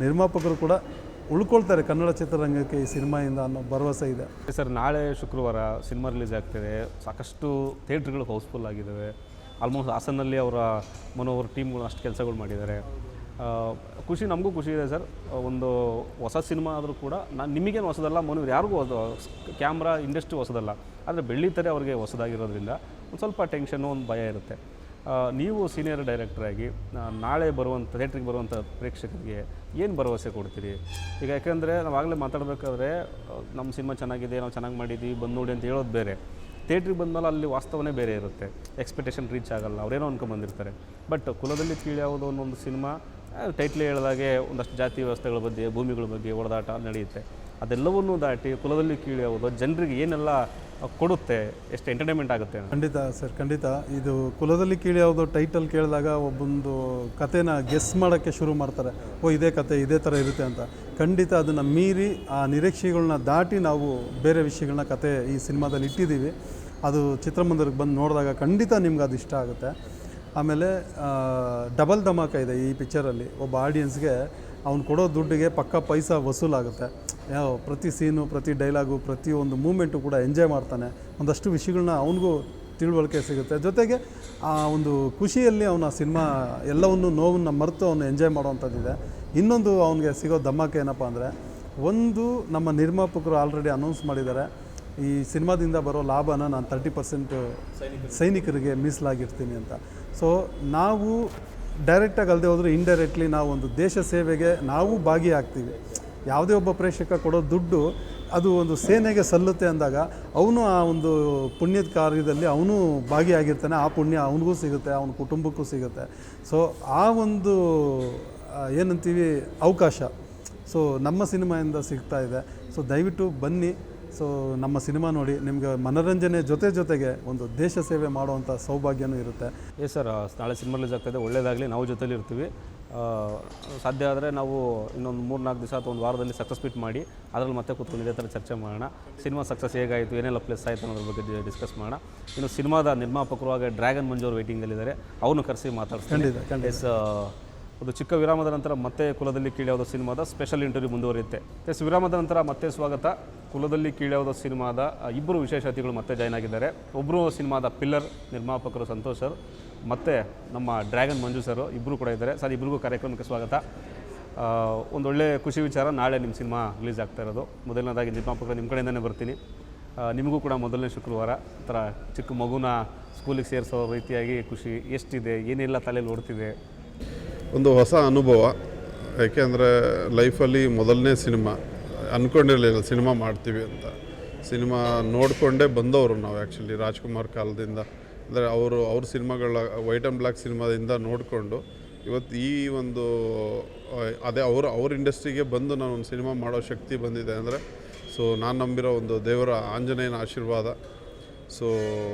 ನಿರ್ಮಾಪಕರು ಕೂಡ ಉಳ್ಕೊಳ್ತಾರೆ ಕನ್ನಡ ಚಿತ್ರರಂಗಕ್ಕೆ ಈ ಸಿನಿಮಾಯಿಂದ ಅನ್ನೋ ಭರವಸೆ ಇದೆ. ಸರ್ ನಾಳೆ ಶುಕ್ರವಾರ ಸಿನಿಮಾ ರಿಲೀಸ್ ಆಗ್ತಿದೆ, ಸಾಕಷ್ಟು ಥಿಯೇಟ್ರ್ಗಳು ಹೌಸ್ಫುಲ್ ಆಗಿದ್ದಾವೆ. ಆಲ್ಮೋಸ್ಟ್ ಹಾಸನಲ್ಲಿ ಅವರ ಮನೋಹರ್ ಟೀಮ್ಗಳು ಅಷ್ಟು ಕೆಲಸಗಳು ಮಾಡಿದ್ದಾರೆ. ಖುಷಿ, ನಮಗೂ ಖುಷಿ ಇದೆ ಸರ್. ಒಂದು ಹೊಸ ಸಿನಿಮಾ ಆದರೂ ಕೂಡ ನಿಮಗೇನು ಹೊಸದಲ್ಲ, ಮನೋಹರ್ ಯಾರಿಗೂ ಕ್ಯಾಮ್ರಾ ಇಂಡಸ್ಟ್ರಿ ಹೊಸದಲ್ಲ, ಆದರೆ ಬೆಳೀತಾರೆ ಅವ್ರಿಗೆ ಹೊಸದಾಗಿರೋದ್ರಿಂದ ಒಂದು ಸ್ವಲ್ಪ ಟೆನ್ಷನ್ನು, ಒಂದು ಭಯ ಇರುತ್ತೆ. ನೀವು ಸೀನಿಯರ್ ಡೈರೆಕ್ಟ್ರಾಗಿ ನಾಳೆ ಬರುವಂಥ ಥಿಯೇಟ್ರಿಗೆ ಬರುವಂಥ ಪ್ರೇಕ್ಷಕರಿಗೆ ಏನು ಭರವಸೆ ಕೊಡ್ತೀರಿ? ಈಗ ಯಾಕೆಂದರೆ ನಾವು ಆಗಲೇ ಮಾತಾಡಬೇಕಾದ್ರೆ ನಮ್ಮ ಸಿನಿಮಾ ಚೆನ್ನಾಗಿದೆ, ನಾವು ಚೆನ್ನಾಗಿ ಮಾಡಿದ್ದೀವಿ, ಬಂದು ನೋಡಿ ಅಂತ ಹೇಳೋದು ಬೇರೆ. ಥಿಯೇಟ್ರಿಗೆ ಬಂದಮೇಲೆ ಅಲ್ಲಿ ವಾಸ್ತವನೇ ಬೇರೆ ಇರುತ್ತೆ, ಎಕ್ಸ್ಪೆಕ್ಟೇಷನ್ ರೀಚ್ ಆಗಲ್ಲ, ಅವರೇನೋ ಅನ್ಕೊಂಬಂದಿರ್ತಾರೆ. ಬಟ್ ಕುಲದಲ್ಲಿ ಕೀಳು ಯಾವುದೋ ಒಂದು ಸಿನಿಮಾ ಟೈಟ್ಲಿ ಹೇಳಿದಾಗೆ ಒಂದಷ್ಟು ಜಾತಿ ವ್ಯವಸ್ಥೆಗಳ ಬಗ್ಗೆ, ಭೂಮಿಗಳ ಬಗ್ಗೆ ಹೊಡೆದಾಟ ನಡೆಯುತ್ತೆ. ಅದೆಲ್ಲವನ್ನೂ ದಾಟಿ ಕುಲದಲ್ಲಿ ಕೀಳು ಯಾವುದೋ ಜನರಿಗೆ ಏನೆಲ್ಲ ಕೊಡುತ್ತೆ, ಎಷ್ಟು ಎಂಟರ್ಟೈನ್ಮೆಂಟ್ ಆಗುತ್ತೆ? ಖಂಡಿತ ಸರ್, ಖಂಡಿತ. ಇದು ಕುಲದಲ್ಲಿ ಕೀಳು ಯಾವುದೋ ಟೈಟಲ್ ಕೇಳಿದಾಗ ಒಬ್ಬೊಂದು ಕಥೆನ ಗೆಸ್ ಮಾಡೋಕ್ಕೆ ಶುರು ಮಾಡ್ತಾರೆ. ಓ ಇದೇ ಕತೆ ಇದೇ ಥರ ಇರುತ್ತೆ ಅಂತ. ಖಂಡಿತ ಅದನ್ನು ಮೀರಿ ಆ ನಿರೀಕ್ಷೆಗಳನ್ನ ದಾಟಿ ನಾವು ಬೇರೆ ವಿಷಯಗಳನ್ನ ಕತೆ ಈ ಸಿನಿಮಾದಲ್ಲಿ ಇಟ್ಟಿದ್ದೀವಿ. ಅದು ಚಿತ್ರಮಂದಿರಕ್ಕೆ ಬಂದು ನೋಡಿದಾಗ ಖಂಡಿತ ನಿಮ್ಗೆ ಅದು ಇಷ್ಟ ಆಗುತ್ತೆ. ಆಮೇಲೆ ಡಬಲ್ ಧಮಾಕ ಇದೆ ಈ ಪಿಕ್ಚರಲ್ಲಿ. ಒಬ್ಬ ಆಡಿಯನ್ಸ್ಗೆ ಅವ್ನು ಕೊಡೋ ದುಡ್ಡಿಗೆ ಪಕ್ಕ ಪೈಸಾ ವಸೂಲಾಗುತ್ತೆ. ಪ್ರತಿ ಸೀನು, ಪ್ರತಿ ಡೈಲಾಗು, ಪ್ರತಿಯೊಂದು ಮೂಮೆಂಟು ಕೂಡ ಎಂಜಾಯ್ ಮಾಡ್ತಾನೆ. ಒಂದಷ್ಟು ವಿಷಯಗಳನ್ನ ಅವನಿಗೂ ತಿಳುವಳಿಕೆ ಸಿಗುತ್ತೆ. ಜೊತೆಗೆ ಆ ಒಂದು ಖುಷಿಯಲ್ಲಿ ಅವನ ಸಿನಿಮಾ ಎಲ್ಲವನ್ನು ನೋವನ್ನು ಮರೆತು ಅವನು ಎಂಜಾಯ್ ಮಾಡೋವಂಥದ್ದಿದೆ. ಇನ್ನೊಂದು ಅವನಿಗೆ ಸಿಗೋ ಧಮಾಕ ಏನಪ್ಪ ಅಂದರೆ, ಒಂದು ನಮ್ಮ ನಿರ್ಮಾಪಕರು ಆಲ್ರೆಡಿ ಅನೌನ್ಸ್ ಮಾಡಿದ್ದಾರೆ, ಈ ಸಿನಿಮಾದಿಂದ ಬರೋ ಲಾಭನ ನಾನು 30% ಸೈನಿಕರಿಗೆ ಮೀಸಲಾಗಿರ್ತೀನಿ ಅಂತ. ಸೊ ನಾವು ಡೈರೆಕ್ಟಾಗಿ ಅಲ್ಲದೆ ಹೋದರೂ ಇಂಡೈರೆಕ್ಟ್ಲಿ ನಾವು ಒಂದು ದೇಶ ಸೇವೆಗೆ ನಾವು ಭಾಗಿಯಾಗ್ತೀವಿ. ಯಾವುದೇ ಒಬ್ಬ ಪ್ರೇಕ್ಷಕ ಕೊಡೋ ದುಡ್ಡು ಅದು ಒಂದು ಸೇನೆಗೆ ಸಲ್ಲುತ್ತೆ ಅಂದಾಗ ಅವನು ಆ ಒಂದು ಪುಣ್ಯದ ಕಾರ್ಯದಲ್ಲಿ ಅವನು ಭಾಗಿಯಾಗಿರ್ತಾನೆ. ಆ ಪುಣ್ಯ ಅವನಿಗೂ ಸಿಗುತ್ತೆ, ಅವನ ಕುಟುಂಬಕ್ಕೂ ಸಿಗುತ್ತೆ. ಸೊ ಆ ಒಂದು ಏನಂತೀವಿ ಅವಕಾಶ ಸೊ ನಮ್ಮ ಸಿನಿಮಾಯಿಂದ ಸಿಗ್ತಾ ಇದೆ. ಸೊ ದಯವಿಟ್ಟು ಬನ್ನಿ. ಸೊ ನಮ್ಮ ಸಿನಿಮಾ ನೋಡಿ, ನಿಮಗೆ ಮನೋರಂಜನೆ ಜೊತೆಗೆ ಒಂದು ದೇಶ ಸೇವೆ ಮಾಡುವಂಥ ಸೌಭಾಗ್ಯನೂ ಇರುತ್ತೆ. ಸರ್, ನಾಳೆ ಸಿನಿಮಾ ರಿಲೀಸ್ ಆಗ್ತಾಯಿದೆ, ಒಳ್ಳೆಯದಾಗಲಿ. ನಾವು ಜೊತೆಲಿ ಇರ್ತೀವಿ. ಸಾಧ್ಯ ಆದರೆ ನಾವು ಇನ್ನೊಂದು 3-4 ದಿವಸ ಅಥವಾ ಒಂದು ವಾರದಲ್ಲಿ ಸಕ್ಸಸ್ ಮೀಟ್ ಮಾಡಿ ಅದರಲ್ಲಿ ಮತ್ತೆ ಕೂತ್ಕೊಂಡು ಇದೇ ಥರ ಚರ್ಚೆ ಮಾಡೋಣ. ಸಿನಿಮಾ ಸಕ್ಸಸ್ ಹೇಗಾಯಿತು, ಏನೆಲ್ಲ ಪ್ಲಸ್ ಆಯಿತು ಅನ್ನೋದ್ರ ಬಗ್ಗೆ ಡಿಸ್ಕಸ್ ಮಾಡೋಣ. ಇನ್ನು ಸಿನಿಮಾದ ನಿರ್ಮಾಪಕರು ಹಾಗೆ ಡ್ರ್ಯಾಗನ್ ಮಂಜು ಅವರು ವೇಟಿಂಗಲ್ಲಿದ್ದಾರೆ, ಅವನು ಕರೆಸಿ ಮಾತಾಡ್ತೀನಿ. ಒಂದು ಚಿಕ್ಕ ವಿರಾಮದ ನಂತರ ಮತ್ತೆ ಕುಲದಲ್ಲಿ ಕೀಳ್ಯಾವುದೋ ಸಿನಿಮಾದ ಸ್ಪೆಷಲ್ ಇಂಟರ್ವ್ಯೂ ಮುಂದುವರಿಯುತ್ತೆ. ವಿರಾಮದ ನಂತರ ಮತ್ತೆ ಸ್ವಾಗತ. ಕುಲದಲ್ಲಿ ಕೀಳ್ಯಾವುದೋ ಸಿನಿಮಾದ ಇಬ್ಬರು ವಿಶೇಷ ಅತಿಥಿಗಳು ಮತ್ತೆ ಜಾಯ್ನ್ ಆಗಿದ್ದಾರೆ. ಒಬ್ಬರು ಸಿನಿಮಾದ ಪಿಲ್ಲರ್ ನಿರ್ಮಾಪಕರು ಸಂತೋಷ್ ಸರ್, ಮತ್ತು ನಮ್ಮ ಡ್ರ್ಯಾಗನ್ ಮಂಜು ಸರ್, ಇಬ್ಬರು ಕೂಡ ಇದ್ದಾರೆ. ಸರ್, ಇಬ್ಬರಿಗೂ ಕಾರ್ಯಕ್ರಮಕ್ಕೆ ಸ್ವಾಗತ. ಒಂದೊಳ್ಳೆ ಖುಷಿ ವಿಚಾರ, ನಾಳೆ ನಿಮ್ಮ ಸಿನಿಮಾ ರಿಲೀಸ್ ಆಗ್ತಾ ಇರೋದು. ಮೊದಲನೇದಾಗಿ ನಿರ್ಮಾಪಕರು ನಿಮ್ಮ ಕಡೆಯಿಂದನೇ ಬರ್ತೀನಿ. ನಿಮಗೂ ಕೂಡ ಮೊದಲನೇ ಶುಕ್ರವಾರ ಥರ ಚಿಕ್ಕ ಮಗುನ ಸ್ಕೂಲಿಗೆ ಸೇರಿಸೋ ರೀತಿಯಾಗಿ ಖುಷಿ ಎಷ್ಟಿದೆ, ಏನೆಲ್ಲ ತಲೆಯಲ್ಲಿ ಓಡ್ತಿದೆ? ಒಂದು ಹೊಸ ಅನುಭವ. ಯಾಕೆಂದರೆ ಲೈಫಲ್ಲಿ ಮೊದಲನೇ ಸಿನಿಮಾ, ಅಂದ್ಕೊಂಡಿರಲಿಲ್ಲ ಸಿನಿಮಾ ಮಾಡ್ತೀವಿ ಅಂತ. ಸಿನಿಮಾ ನೋಡಿಕೊಂಡೇ ಬಂದವರು ನಾವು ಆ್ಯಕ್ಚುಲಿ ರಾಜ್ಕುಮಾರ್ ಕಾಲದಿಂದ. ಅಂದರೆ ಅವ್ರ ಸಿನಿಮಾಗಳ ವೈಟ್ ಆ್ಯಂಡ್ ಬ್ಲ್ಯಾಕ್ ಸಿನಿಮಾದಿಂದ ನೋಡಿಕೊಂಡು ಇವತ್ತು ಈ ಒಂದು ಅದೇ ಅವ್ರ ಇಂಡಸ್ಟ್ರಿಗೆ ಬಂದು ನಾನು ಒಂದು ಸಿನಿಮಾ ಮಾಡೋ ಶಕ್ತಿ ಬಂದಿದೆ ಅಂದರೆ ಸೊ ನಾನು ನಂಬಿರೋ ಒಂದು ದೇವರ ಆಂಜನೇಯನ ಆಶೀರ್ವಾದ, ಸೊ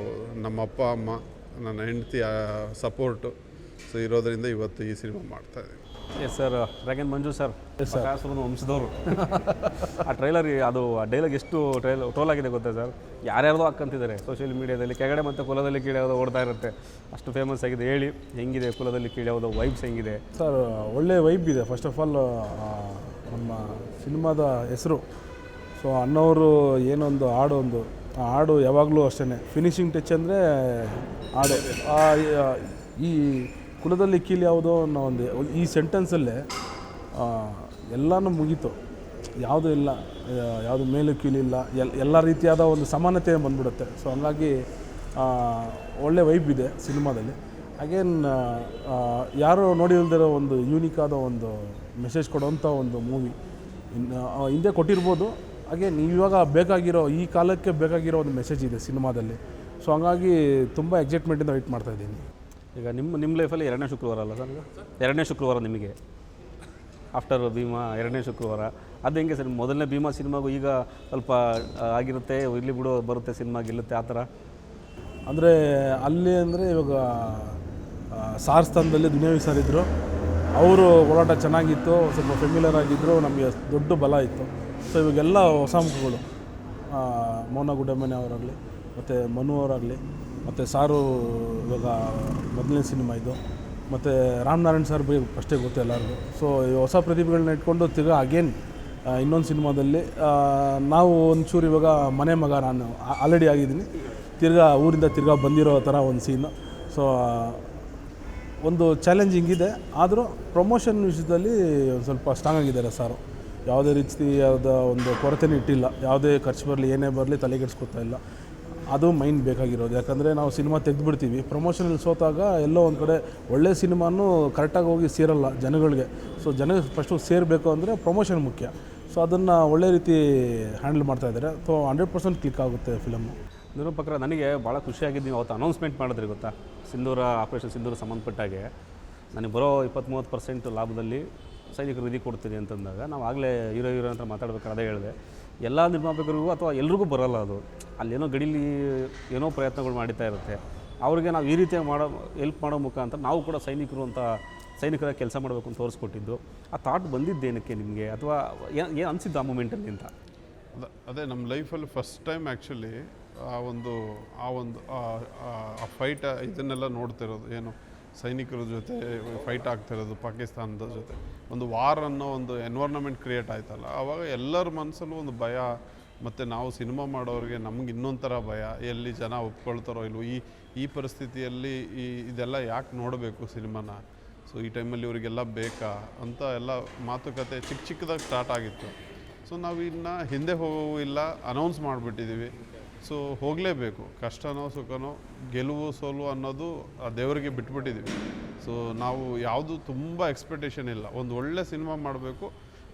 ನಮ್ಮ ಅಪ್ಪ ಅಮ್ಮ, ನನ್ನ ಹೆಂಡತಿ ಸಪೋರ್ಟು ಸೊ ಇರೋದರಿಂದ ಇವತ್ತು ಈ ಸಿನಿಮಾ ಮಾಡ್ತಾಯಿದ್ದೀನಿ. ಎಸ್ ಸರ್, ಡ್ರ್ಯಾಗನ್ ಮಂಜು ಸರ್ ಕಾಸರನ್ನು ವಂಶದವರು. ಆ ಟ್ರೈಲರ್, ಅದು ಆ ಡೈಲಾಗ್ ಎಷ್ಟು ಟ್ರೋಲ್ ಆಗಿದೆ ಗೊತ್ತಾ ಸರ್? ಯಾರ್ಯಾರ್ದೋ ಹಾಕ್ಕಂತಿದ್ದಾರೆ ಸೋಷಿಯಲ್ ಮೀಡಿಯಾದಲ್ಲಿ. ಕೆಳಗಡೆ ಮತ್ತು ಕುಲದಲ್ಲಿ ಕೀಳ್ಯಾವುದೋ ಓಡ್ತಾ ಇರುತ್ತೆ, ಅಷ್ಟು ಫೇಮಸ್ ಆಗಿದೆ. ಹೇಳಿ, ಹೆಂಗಿದೆ ಕುಲದಲ್ಲಿ ಕೀಳ್ಯಾವುದೋ ವೈಬ್ಸ್ ಹೆಂಗಿದೆ? ಸರ್, ಒಳ್ಳೆ ವೈಬ್ ಇದೆ. ಫಸ್ಟ್ ಆಫ್ ಆಲ್ ನಮ್ಮ ಸಿನಿಮಾದ ಹೆಸರು, ಸೊ ಅಣ್ಣವರು ಏನೊಂದು ಹಾಡು, ಆ ಹಾಡು ಯಾವಾಗಲೂ ಅಷ್ಟೇ ಫಿನಿಶಿಂಗ್ ಟಚ್ ಅಂದರೆ ಹಾಡು. ಈ ಕುಲದಲ್ಲಿ ಕೀಲು ಯಾವುದೋ ಅನ್ನೋ ಒಂದು ಈ ಸೆಂಟೆನ್ಸಲ್ಲೇ ಎಲ್ಲನೂ ಮುಗೀತು. ಯಾವುದೂ ಇಲ್ಲ, ಯಾವುದು ಮೇಲು ಕೀಲಿಲ್ಲ, ಎಲ್ಲ ರೀತಿಯಾದ ಒಂದು ಸಮಾನತೆ ಬಂದ್ಬಿಡುತ್ತೆ. ಸೊ ಹಂಗಾಗಿ ಒಳ್ಳೆ ವೈಬ್ ಇದೆ ಸಿನಿಮಾದಲ್ಲಿ. ಅಗೇನ್ ಯಾರು ನೋಡಿಲ್ದಿರೋ ಒಂದು ಯೂನಿಕ್ ಆದ ಒಂದು ಮೆಸೇಜ್ ಕೊಡೋವಂಥ ಒಂದು ಮೂವಿ ಹಿಂದೆ ಕೊಟ್ಟಿರ್ಬೋದು. ಹಾಗೆ ಇವಾಗ ಬೇಕಾಗಿರೋ, ಈ ಕಾಲಕ್ಕೆ ಬೇಕಾಗಿರೋ ಒಂದು ಮೆಸೇಜ್ ಇದೆ ಸಿನಿಮಾದಲ್ಲಿ. ಸೊ ಹಂಗಾಗಿ ತುಂಬ ಎಕ್ಸೈಟ್ಮೆಂಟಿಂದ ವೆಯ್ಟ್ ಮಾಡ್ತಾಯಿದ್ದೀನಿ. ಈಗ ನಿಮ್ಮ ಲೈಫಲ್ಲಿ 2ನೇ ಶುಕ್ರವಾರ ಅಲ್ಲ ಸರ್? 2ನೇ ಶುಕ್ರವಾರ ನಿಮಗೆ ಆಫ್ಟರ್ ಭೀಮಾ 2ನೇ ಶುಕ್ರವಾರ. ಅದು ಹೆಂಗೆ ಸರ್? ಮೊದಲನೇ ಭೀಮಾ ಸಿನಿಮಾಗೂ ಈಗ ಸ್ವಲ್ಪ ಆಗಿರುತ್ತೆ, ಇಲ್ಲಿ ಬಿಡೋ ಬರುತ್ತೆ, ಸಿನಿಮಾ ಗೆಲ್ಲುತ್ತೆ, ಆ ಥರ? ಅಂದರೆ ಅಲ್ಲಿ ಅಂದರೆ ಇವಾಗ ಸಾರ್ ಸ್ಥಾನದಲ್ಲಿ ದುನಿಯಾವಿ ಸರ್ ಇದ್ದರು. ಅವರು ಹೋರಾಟ ಚೆನ್ನಾಗಿತ್ತು, ಸ್ವಲ್ಪ ಫೆಮಿಲರ್ ಆಗಿದ್ದರು, ನಮಗೆ ದೊಡ್ಡ ಬಲ ಇತ್ತು. ಸೊ ಇವಾಗೆಲ್ಲ ಹೊಸ ಮುಖಗಳು, ಮೌನ ಗುಡ್ಡಮನೆ ಅವರಾಗಲಿ, ಮತ್ತು ಮನು ಅವರಾಗಲಿ, ಮತ್ತು ಸಾರು ಇವಾಗ ಮೊದಲನೇ ಸಿನಿಮಾ ಇದು. ಮತ್ತು ರಾಮನಾರಾಯಣ್ ಸರ್ ಬಗ್ಗೆ ಅಷ್ಟೇ ಗೊತ್ತು ಎಲ್ಲರಿಗೂ. ಸೊ ಈ ಹೊಸ ಪ್ರತಿಭೆಗಳನ್ನ ಇಟ್ಕೊಂಡು ತಿರ್ಗಾ ಅಗೇನ್ ಇನ್ನೊಂದು ಸಿನಿಮಾದಲ್ಲಿ ನಾವು ಒಂಚೂರು ಇವಾಗ ಮನೆ ಮಗ ನಾನು ಆಲ್ರೆಡಿ ಆಗಿದ್ದೀನಿ, ತಿರ್ಗಾ ಊರಿಂದ ತಿರ್ಗಾ ಬಂದಿರೋ ಥರ ಒಂದು ಸೀನು. ಸೊ ಒಂದು ಚಾಲೆಂಜಿಂಗ್ ಇದೆ, ಆದರೂ ಪ್ರಮೋಷನ್ ವಿಷಯದಲ್ಲಿ ಒಂದು ಸ್ವಲ್ಪ ಸ್ಟ್ರಾಂಗ್ ಆಗಿದ್ದಾರೆ ಸಾರು. ಯಾವುದೇ ರೀತಿಯಾದ ಒಂದು ಕೊರತೆನೂ ಇಟ್ಟಿಲ್ಲ, ಯಾವುದೇ ಖರ್ಚು ಬರಲಿ ಏನೇ ಬರಲಿ ತಲೆಗೆಡ್ಸ್ಕೊತಾ ಇಲ್ಲ. ಅದು ಮೈಂಡ್ ಬೇಕಾಗಿರೋದು. ಯಾಕಂದರೆ ನಾವು ಸಿನಿಮಾ ತೆಗೆದುಬಿಡ್ತೀವಿ, ಪ್ರಮೋಷನಲ್ಲಿ ಸೋತಾಗ ಎಲ್ಲೋ ಒಂದು ಕಡೆ ಒಳ್ಳೆ ಸಿನಿಮಾನು ಕರೆಕ್ಟಾಗಿ ಹೋಗಿ ಸೇರಲ್ಲ ಜನಗಳಿಗೆ. ಸೊ ಜನಕ್ಕೆ ಫಸ್ಟು ಸೇರಬೇಕು ಅಂದರೆ ಪ್ರಮೋಷನ್ ಮುಖ್ಯ. ಸೊ ಅದನ್ನು ಒಳ್ಳೆ ರೀತಿ ಹ್ಯಾಂಡಲ್ ಮಾಡ್ತಾಯಿದ್ದಾರೆ. ಸೊ 100% ಕ್ಲಿಕ್ ಆಗುತ್ತೆ ಫಿಲಮ್ಮು. ನಿರೂಪಕರ ನನಗೆ ಭಾಳ ಖುಷಿಯಾಗಿದ್ದು ನೀವು ಅವತ್ತು ಅನೌನ್ಸ್ಮೆಂಟ್ ಮಾಡಿದ್ರಿ ಗೊತ್ತಾ, ಸಿಂಧೂರ ಆಪರೇಷನ್ ಸಿಂಧೂರ ಸಂಬಂಧಪಟ್ಟಾಗೆ ನನಗೆ ಬರೋ 20-30% ಲಾಭದಲ್ಲಿ ಸೈನಿಕರು ನಿಧಿ ಕೊಡ್ತೀನಿ ಅಂತಂದಾಗ ನಾವು ಆಗಲೇ ಹೀರೋ ಅಂತ ಮಾತಾಡ್ಬೇಕಾದ್ರೆ ಅದೇ ಹೇಳಿದೆ, ಎಲ್ಲ ನಿರ್ಮಾಪಕರಿಗೂ ಅಥವಾ ಎಲ್ರಿಗೂ ಬರೋಲ್ಲ ಅದು. ಅಲ್ಲೇನೋ ಗಡೀಲಿ ಏನೋ ಪ್ರಯತ್ನಗಳು ಮಾಡ್ತಾ ಇರುತ್ತೆ. ಅವ್ರಿಗೆ ನಾವು ಈ ರೀತಿಯಾಗಿ ಹೆಲ್ಪ್ ಮಾಡೋ ಮುಖಾಂತರ ನಾವು ಕೂಡ ಸೈನಿಕರ ಕೆಲಸ ಮಾಡಬೇಕು ಅಂತ ತೋರಿಸ್ಕೊಟ್ಟಿದ್ದು. ಆ ಥಾಟ್ ಬಂದಿದ್ದೇನಕ್ಕೆ ನಿಮಗೆ, ಅಥವಾ ಏನು ಅನಿಸಿದ್ದು ಆ ಮೂಮೆಂಟಲ್ಲಿ ಅಂತ? ಅದೇ ನಮ್ಮ ಲೈಫಲ್ಲಿ ಫಸ್ಟ್ ಟೈಮ್ ಆ್ಯಕ್ಚುಲಿ ಆ ಫೈಟ್ ಇದನ್ನೆಲ್ಲ ನೋಡ್ತಿರೋದು, ಏನು ಸೈನಿಕರ ಜೊತೆ ಫೈಟ್ ಆಗ್ತಿರೋದು ಪಾಕಿಸ್ತಾನದ ಜೊತೆ, ಒಂದು ವಾರ್ ಅನ್ನೋ ಒಂದು ಎನ್ವೈರ್ನಮೆಂಟ್ ಕ್ರಿಯೇಟ್ ಆಯ್ತಲ್ಲ, ಆವಾಗ ಎಲ್ಲರ ಮನಸ್ಸಲ್ಲೂ ಒಂದು ಭಯ. ಮತ್ತು ನಾವು ಸಿನಿಮಾ ಮಾಡೋರಿಗೆ ನಮ್ಗೆ ಇನ್ನೊಂದು ಥರ ಭಯ, ಎಲ್ಲಿ ಜನ ಒಪ್ಕೊಳ್ತಾರೋ ಇಲ್ವೋ, ಈ ಪರಿಸ್ಥಿತಿಯಲ್ಲಿ ಇದೆಲ್ಲ ಯಾಕೆ ನೋಡಬೇಕು ಸಿನಿಮಾನ, ಸೊ ಈ ಟೈಮಲ್ಲಿ ಇವರಿಗೆಲ್ಲ ಬೇಕಾ ಅಂತ ಎಲ್ಲ ಮಾತುಕತೆ ಚಿಕ್ಕದಾಗಿ ಸ್ಟಾರ್ಟ್ ಆಗಿತ್ತು. ಸೊ ನಾವು ಇನ್ನು ಹಿಂದೆ ಹೋಗೋವಿಲ್ಲ, ಅನೌನ್ಸ್ ಮಾಡಿಬಿಟ್ಟಿದ್ದೀವಿ. ಸೊ ಹೋಗಲೇಬೇಕು, ಕಷ್ಟನೋ ಸುಖನೋ ಗೆಲುವು ಸೋಲು ಅನ್ನೋದು ಆ ದೇವರಿಗೆ ಬಿಟ್ಬಿಟ್ಟಿದ್ದೀವಿ. ಸೊ ನಾವು ಯಾವುದು ತುಂಬ ಎಕ್ಸ್ಪೆಕ್ಟೇಷನ್ ಇಲ್ಲ, ಒಂದು ಒಳ್ಳೆ ಸಿನಿಮಾ ಮಾಡಬೇಕು,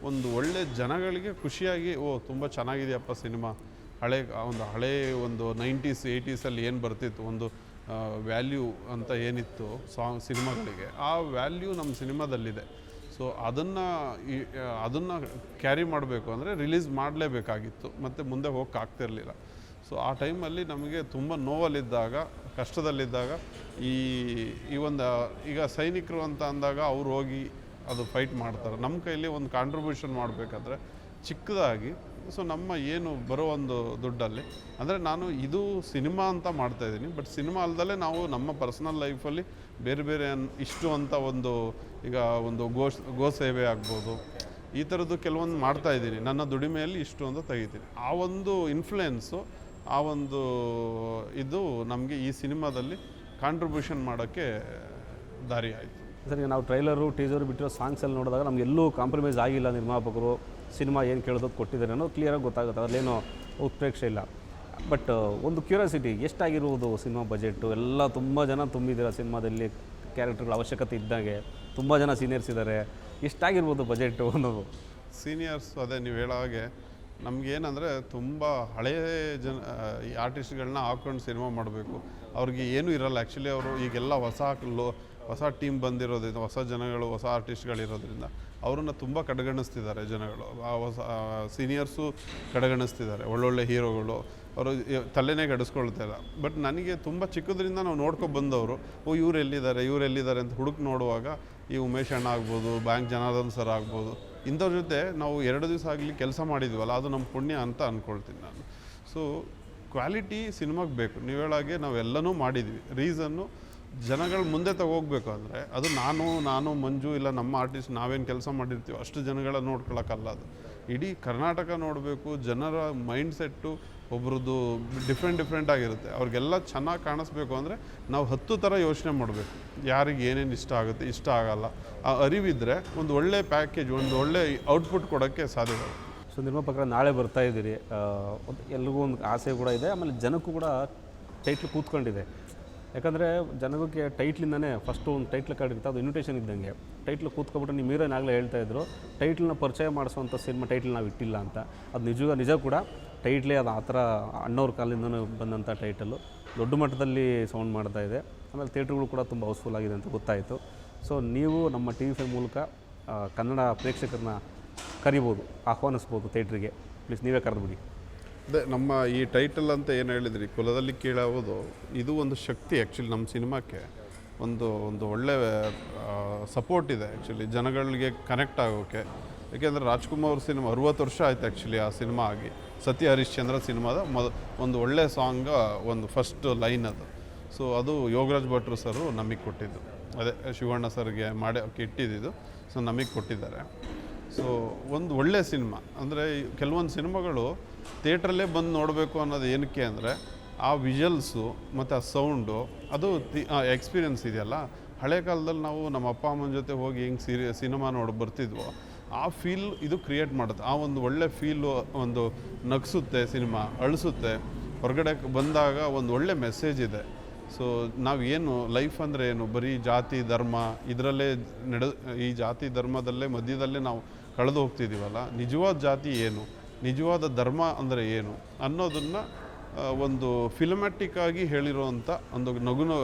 ಒಂದು ಒಳ್ಳೆ ಜನಗಳಿಗೆ ಖುಷಿಯಾಗಿ ತುಂಬ ಚೆನ್ನಾಗಿದೆಯಪ್ಪ ಸಿನಿಮಾ, ಹಳೆ ಒಂದು 90s 80sಲ್ಲಿ ಏನು ಬರ್ತಿತ್ತು, ಒಂದು ವ್ಯಾಲ್ಯೂ ಅಂತ ಏನಿತ್ತು ಸಿನಿಮಾಗಳಿಗೆ, ಆ ವ್ಯಾಲ್ಯೂ ನಮ್ಮ ಸಿನಿಮಾದಲ್ಲಿದೆ. ಸೊ ಅದನ್ನು ಕ್ಯಾರಿ ಮಾಡಬೇಕು ಅಂದರೆ ರಿಲೀಸ್ ಮಾಡಲೇಬೇಕಾಗಿತ್ತು, ಮತ್ತು ಮುಂದೆ ಹೋಗೋಕ್ಕಾಗ್ತಿರ್ಲಿಲ್ಲ. ಸೊ ಆ ಟೈಮಲ್ಲಿ ನಮಗೆ ತುಂಬ ನೋವಲ್ಲಿದ್ದಾಗ, ಕಷ್ಟದಲ್ಲಿದ್ದಾಗ ಈಗ ಸೈನಿಕರು ಅಂತ ಅಂದಾಗ ಅವ್ರು ಹೋಗಿ ಅದು ಫೈಟ್ ಮಾಡ್ತಾರೆ. ನಮ್ಮ ಕೈಲಿ ಒಂದು ಕಾಂಟ್ರಿಬ್ಯೂಷನ್ ಮಾಡಬೇಕಾದ್ರೆ ಚಿಕ್ಕದಾಗಿ, ಸೊ ನಮ್ಮ ಏನು ಬರೋ ಒಂದು ದುಡ್ಡಲ್ಲಿ, ಅಂದರೆ ನಾನು ಇದು ಸಿನಿಮಾ ಅಂತ ಮಾಡ್ತಾಯಿದ್ದೀನಿ, ಬಟ್ ಸಿನಿಮಾ ಅಲ್ಲದಲ್ಲೇ ನಾವು ನಮ್ಮ ಪರ್ಸನಲ್ ಲೈಫಲ್ಲಿ ಬೇರೆ ಇಷ್ಟು ಅಂತ ಈಗ ಒಂದು ಗೋ ಸೇವೆ ಆಗ್ಬೋದು, ಈ ಥರದ್ದು ಕೆಲವೊಂದು ಮಾಡ್ತಾಯಿದ್ದೀನಿ. ನನ್ನ ದುಡಿಮೆಯಲ್ಲಿ ಇಷ್ಟು ಅಂತ ತೆಗಿತೀನಿ. ಆ ಒಂದು ಇನ್ಫ್ಲುಯೆನ್ಸು, ಆ ಒಂದು ಇದು ನಮಗೆ ಈ ಸಿನಿಮಾದಲ್ಲಿ ಕಾಂಟ್ರಿಬ್ಯೂಷನ್ ಮಾಡೋಕ್ಕೆ ದಾರಿ ಆಯಿತು. ಸರ್, ಈಗ ನಾವು ಟ್ರೈಲರು ಟೀಸರು ಬಿಟ್ಟಿರೋ ಸಾಂಗ್ಸಲ್ಲಿ ನೋಡಿದಾಗ ನಮಗೆಲ್ಲೂ ಕಾಂಪ್ರಮೈಸ್ ಆಗಿಲ್ಲ. ನಿರ್ಮಾಪಕರು ಸಿನಿಮಾ ಏನು ಕೇಳೋದಕ್ಕೆ ಕೊಟ್ಟಿದ್ದಾರೆ ಅನ್ನೋದು ಕ್ಲಿಯರಾಗಿ ಗೊತ್ತಾಗುತ್ತೆ, ಅದರಲ್ಲೇನೋ ಉತ್ಪ್ರೇಕ್ಷೆ ಇಲ್ಲ. ಬಟ್ ಒಂದು ಕ್ಯೂರಿಯಾಸಿಟಿ, ಎಷ್ಟಾಗಿರುವುದು ಸಿನಿಮಾ ಬಜೆಟು? ಎಲ್ಲ ತುಂಬ ಜನ ತುಂಬಿದ್ದೀರ ಸಿನಿಮಾದಲ್ಲಿ, ಕ್ಯಾರೆಕ್ಟರ್ಗಳ ಅವಶ್ಯಕತೆ ಇದ್ದಾಗೆ ತುಂಬ ಜನ ಸೀನಿಯರ್ಸ್ ಇದ್ದಾರೆ, ಎಷ್ಟಾಗಿರ್ಬೋದು ಬಜೆಟು ಅನ್ನೋದು? ಸೀನಿಯರ್ಸ್ ಅದೇ ನೀವು ಹೇಳೋ ಹಾಗೆ ನಮಗೇನಂದರೆ ತುಂಬ ಹಳೆಯ ಈ ಆರ್ಟಿಸ್ಟ್ಗಳನ್ನ ಹಾಕ್ಕೊಂಡು ಸಿನಿಮಾ ಮಾಡಬೇಕು, ಅವ್ರಿಗೆ ಏನೂ ಇರಲ್ಲ. ಆ್ಯಕ್ಚುಲಿ ಅವರು ಈಗೆಲ್ಲ ಹೊಸ ಟೀಮ್ ಬಂದಿರೋದ್ರಿಂದ, ಹೊಸ ಜನಗಳು, ಹೊಸ ಆರ್ಟಿಸ್ಟ್ಗಳಿರೋದ್ರಿಂದ ಅವ್ರನ್ನ ತುಂಬ ಕಡೆಗಣಿಸ್ತಿದ್ದಾರೆ ಜನಗಳು. ಹೊಸ ಸೀನಿಯರ್ಸು ಕಡೆಗಣಿಸ್ತಿದ್ದಾರೆ, ಒಳ್ಳೊಳ್ಳೆ ಹೀರೋಗಳು ಅವರು ತಲೆನೇ ಕೆಡಿಸ್ಕೊಳ್ತಾಯಿಲ್ಲ. ಬಟ್ ನನಗೆ ತುಂಬ ಚಿಕ್ಕದ್ರಿಂದ ನಾವು ನೋಡ್ಕೊಂಡು ಬಂದವರು, ಇವ್ರು ಎಲ್ಲಿದ್ದಾರೆ ಅಂತ ಹುಡುಕಿ ನೋಡುವಾಗ ಈ ಉಮೇಶ್ ಅಣ್ಣ ಆಗ್ಬೋದು, ಬ್ಯಾಂಕ್ ಜನಾರ್ದನ್ ಸರ್ ಆಗ್ಬೋದು, ಇಂಥವ್ರ ಜೊತೆ ನಾವು 2 ದಿವಸ ಆಗಲಿ ಕೆಲಸ ಮಾಡಿದ್ವಲ್ಲ, ಅದು ನಮ್ಮ ಪುಣ್ಯ ಅಂತ ಅಂದ್ಕೊಳ್ತೀನಿ ನಾನು. ಸೊ ಕ್ವಾಲಿಟಿ ಸಿನಿಮಾಗೆ ಬೇಕು. ನೀವು ಹೇಳಾಗೆ ನಾವೆಲ್ಲನೂ ಮಾಡಿದ್ವಿ. ರೀಸನ್ನು ಜನಗಳು ಮುಂದೆ ತಗೋಗ್ಬೇಕು ಅಂದರೆ ಅದು ನಾನು ಮಂಜು ಇಲ್ಲ ನಮ್ಮ ಆರ್ಟಿಸ್ಟ್ ನಾವೇನು ಕೆಲಸ ಮಾಡಿರ್ತೀವಿ ಅಷ್ಟು ಜನಗಳ ನೋಡ್ಕೊಳ್ಳೋಕ್ಕಲ್ಲ. ಅದು ಇಡೀ ಕರ್ನಾಟಕ ನೋಡಬೇಕು. ಜನರ ಮೈಂಡ್ ಸೆಟ್ಟು ಒಬ್ರದ್ದು ಡಿಫ್ರೆಂಟ್ ಆಗಿರುತ್ತೆ. ಅವ್ರಿಗೆಲ್ಲ ಚೆನ್ನಾಗಿ ಕಾಣಿಸ್ಬೇಕು ಅಂದರೆ ನಾವು 10 ಥರ ಯೋಚನೆ ಮಾಡಬೇಕು. ಯಾರಿಗೆ ಏನೇನು ಇಷ್ಟ ಆಗುತ್ತೆ, ಇಷ್ಟ ಆಗಲ್ಲ, ಆ ಅರಿವಿದ್ದರೆ ಒಂದು ಒಳ್ಳೆ ಪ್ಯಾಕೇಜ್, ಒಂದು ಒಳ್ಳೆ ಔಟ್ಪುಟ್ ಕೊಡೋಕ್ಕೆ ಸಾಧ್ಯತೆ. ಸೊ ನಿರ್ಮಾಪಕರ ನಾಳೆ ಬರ್ತಾ ಇದ್ದೀರಿ, ಎಲ್ರಿಗೂ ಒಂದು ಆಸೆ ಕೂಡ ಇದೆ, ಆಮೇಲೆ ಜನಕ್ಕೂ ಕೂಡ ಟೈಟ್ಲ್ ಕೂತ್ಕೊಂಡಿದೆ. ಯಾಕಂದರೆ ಜನಕ್ಕೆ ಟೈಟ್ಲಿಂದನೇ ಫಸ್ಟು ಒಂದು ಟೈಟ್ಲ್ ಕಾರ್ಡ್ ಇರುತ್ತೆ, ಅದು ಇನ್ವಿಟೇಷನ್ ಇದ್ದಂಗೆ. ಟೈಟ್ಲ್ ಕೂತ್ಕೊಬಿಟ್ಟು ನೀವು ಮೀರೇನಾಗಲೇ ಹೇಳ್ತಾಯಿದ್ರು, ಟೈಟ್ಲನ್ನ ಪರಿಚಯ ಮಾಡಿಸೋವಂಥ ಸಿನಿಮಾ ಟೈಟ್ಲ್ ನಾವು ಇಟ್ಟಿಲ್ಲ ಅಂತ. ಅದು ನಿಜ ಕೂಡ. ಟೈಟ್ಲೇ ಅದು ಆ ಥರ ಅಣ್ಣವ್ರ ಕಾಲಿಂದನೂ ಬಂದಂಥ ಟೈಟಲ್ಲು ದೊಡ್ಡ ಮಟ್ಟದಲ್ಲಿ ಸೌಂಡ್ ಮಾಡ್ತಾಯಿದೆ. ಆಮೇಲೆ ಥಿಯೇಟ್ರ್ಗಳು ಕೂಡ ತುಂಬ ಹೌಸ್ಫುಲ್ ಆಗಿದೆ ಅಂತ ಗೊತ್ತಾಯಿತು. ಸೊ ನೀವು ನಮ್ಮ TV5 ಮೂಲಕ ಕನ್ನಡ ಪ್ರೇಕ್ಷಕರನ್ನ ಕರಿಬೋದು, ಆಹ್ವಾನಿಸ್ಬೋದು ಥಿಯೇಟ್ರಿಗೆ. ಪ್ಲೀಸ್ ನೀವೇ ಕರೆದುಬಿಡಿ. ಅದೇ ನಮ್ಮ ಈ ಟೈಟಲ್ ಅಂತ ಏನು ಹೇಳಿದ್ರಿ, ಕುಲದಲ್ಲಿ ಕೀಳಾಗೋದು, ಇದು ಒಂದು ಶಕ್ತಿ. ಆ್ಯಕ್ಚುಲಿ ನಮ್ಮ ಸಿನಿಮಾಕ್ಕೆ ಒಂದು ಒಳ್ಳೆ ಸಪೋರ್ಟ್ ಇದೆ ಆ್ಯಕ್ಚುಲಿ ಜನಗಳಿಗೆ ಕನೆಕ್ಟ್ ಆಗೋಕ್ಕೆ. ಏಕೆಂದರೆ ರಾಜ್ಕುಮಾರ್ ಅವ್ರ ಸಿನಿಮಾ 60 ವರ್ಷ ಆಯ್ತು ಆ್ಯಕ್ಚುಲಿ ಆ ಸಿನಿಮಾ ಆಗಿ. ಸತ್ಯ ಹರಿಶ್ಚಂದ್ರ ಸಿನಿಮಾದ ಒಂದು ಒಳ್ಳೆ ಸಾಂಗ್, ಒಂದು ಫಸ್ಟ್ ಲೈನ್ ಅದು. ಸೊ ಅದು ಯೋಗರಾಜ್ ಭಟ್ರು ಸರು ನಮಗೆ ಕೊಟ್ಟಿದ್ದು. ಅದೇ ಶಿವಣ್ಣ ಸರ್ಗೆ ಮಾಡಿ ಇಟ್ಟಿದ್ದು. ಸೊ ನಮಗೆ ಕೊಟ್ಟಿದ್ದಾರೆ. ಸೊ ಒಂದು ಒಳ್ಳೆ ಸಿನಿಮಾ ಅಂದರೆ ಕೆಲವೊಂದು ಸಿನಿಮಾಗಳು ಥಿಯೇಟ್ರಲ್ಲೇ ಬಂದು ನೋಡಬೇಕು ಅನ್ನೋದು ಏನಕ್ಕೆ ಅಂದರೆ ಆ ವಿಜುವಲ್ಸು ಮತ್ತು ಆ ಸೌಂಡು ಅದು ಎಕ್ಸ್ಪೀರಿಯನ್ಸ್ ಇದೆಯಲ್ಲ. ಹಳೆ ಕಾಲದಲ್ಲಿ ನಾವು ನಮ್ಮ ಅಪ್ಪ ಅಮ್ಮನ ಜೊತೆ ಹೋಗಿ ಹೆಂಗೆ ಸಿನಿಮಾ ನೋಡಿ ಬರ್ತಿದ್ವೋ ಆ ಫೀಲ್ ಇದು ಕ್ರಿಯೇಟ್ ಮಾಡುತ್ತೆ. ಆ ಒಂದು ಒಳ್ಳೆ ಫೀಲು, ಒಂದು ನಗಿಸುತ್ತೆ ಸಿನಿಮಾ, ಅಳಿಸುತ್ತೆ. ಹೊರಗಡೆ ಬಂದಾಗ ಒಂದು ಒಳ್ಳೆ ಮೆಸೇಜ್ ಇದೆ. ಸೊ ನಾವೇನು ಲೈಫ್ ಅಂದರೆ ಏನು, ಬರೀ ಜಾತಿ ಧರ್ಮ ಇದರಲ್ಲೇ ಈ ಜಾತಿ ಧರ್ಮದಲ್ಲೇ ಮಧ್ಯದಲ್ಲೇ ನಾವು ಕಳೆದು ಹೋಗ್ತಿದ್ದೀವಲ್ಲ. ನಿಜವಾದ ಜಾತಿ ಏನು, ನಿಜವಾದ ಧರ್ಮ ಅಂದರೆ ಏನು ಅನ್ನೋದನ್ನು ಒಂದು ಫಿಲ್ಮ್ಯಾಟಿಕ್ ಆಗಿ ಹೇಳಿರೋವಂಥ ಒಂದು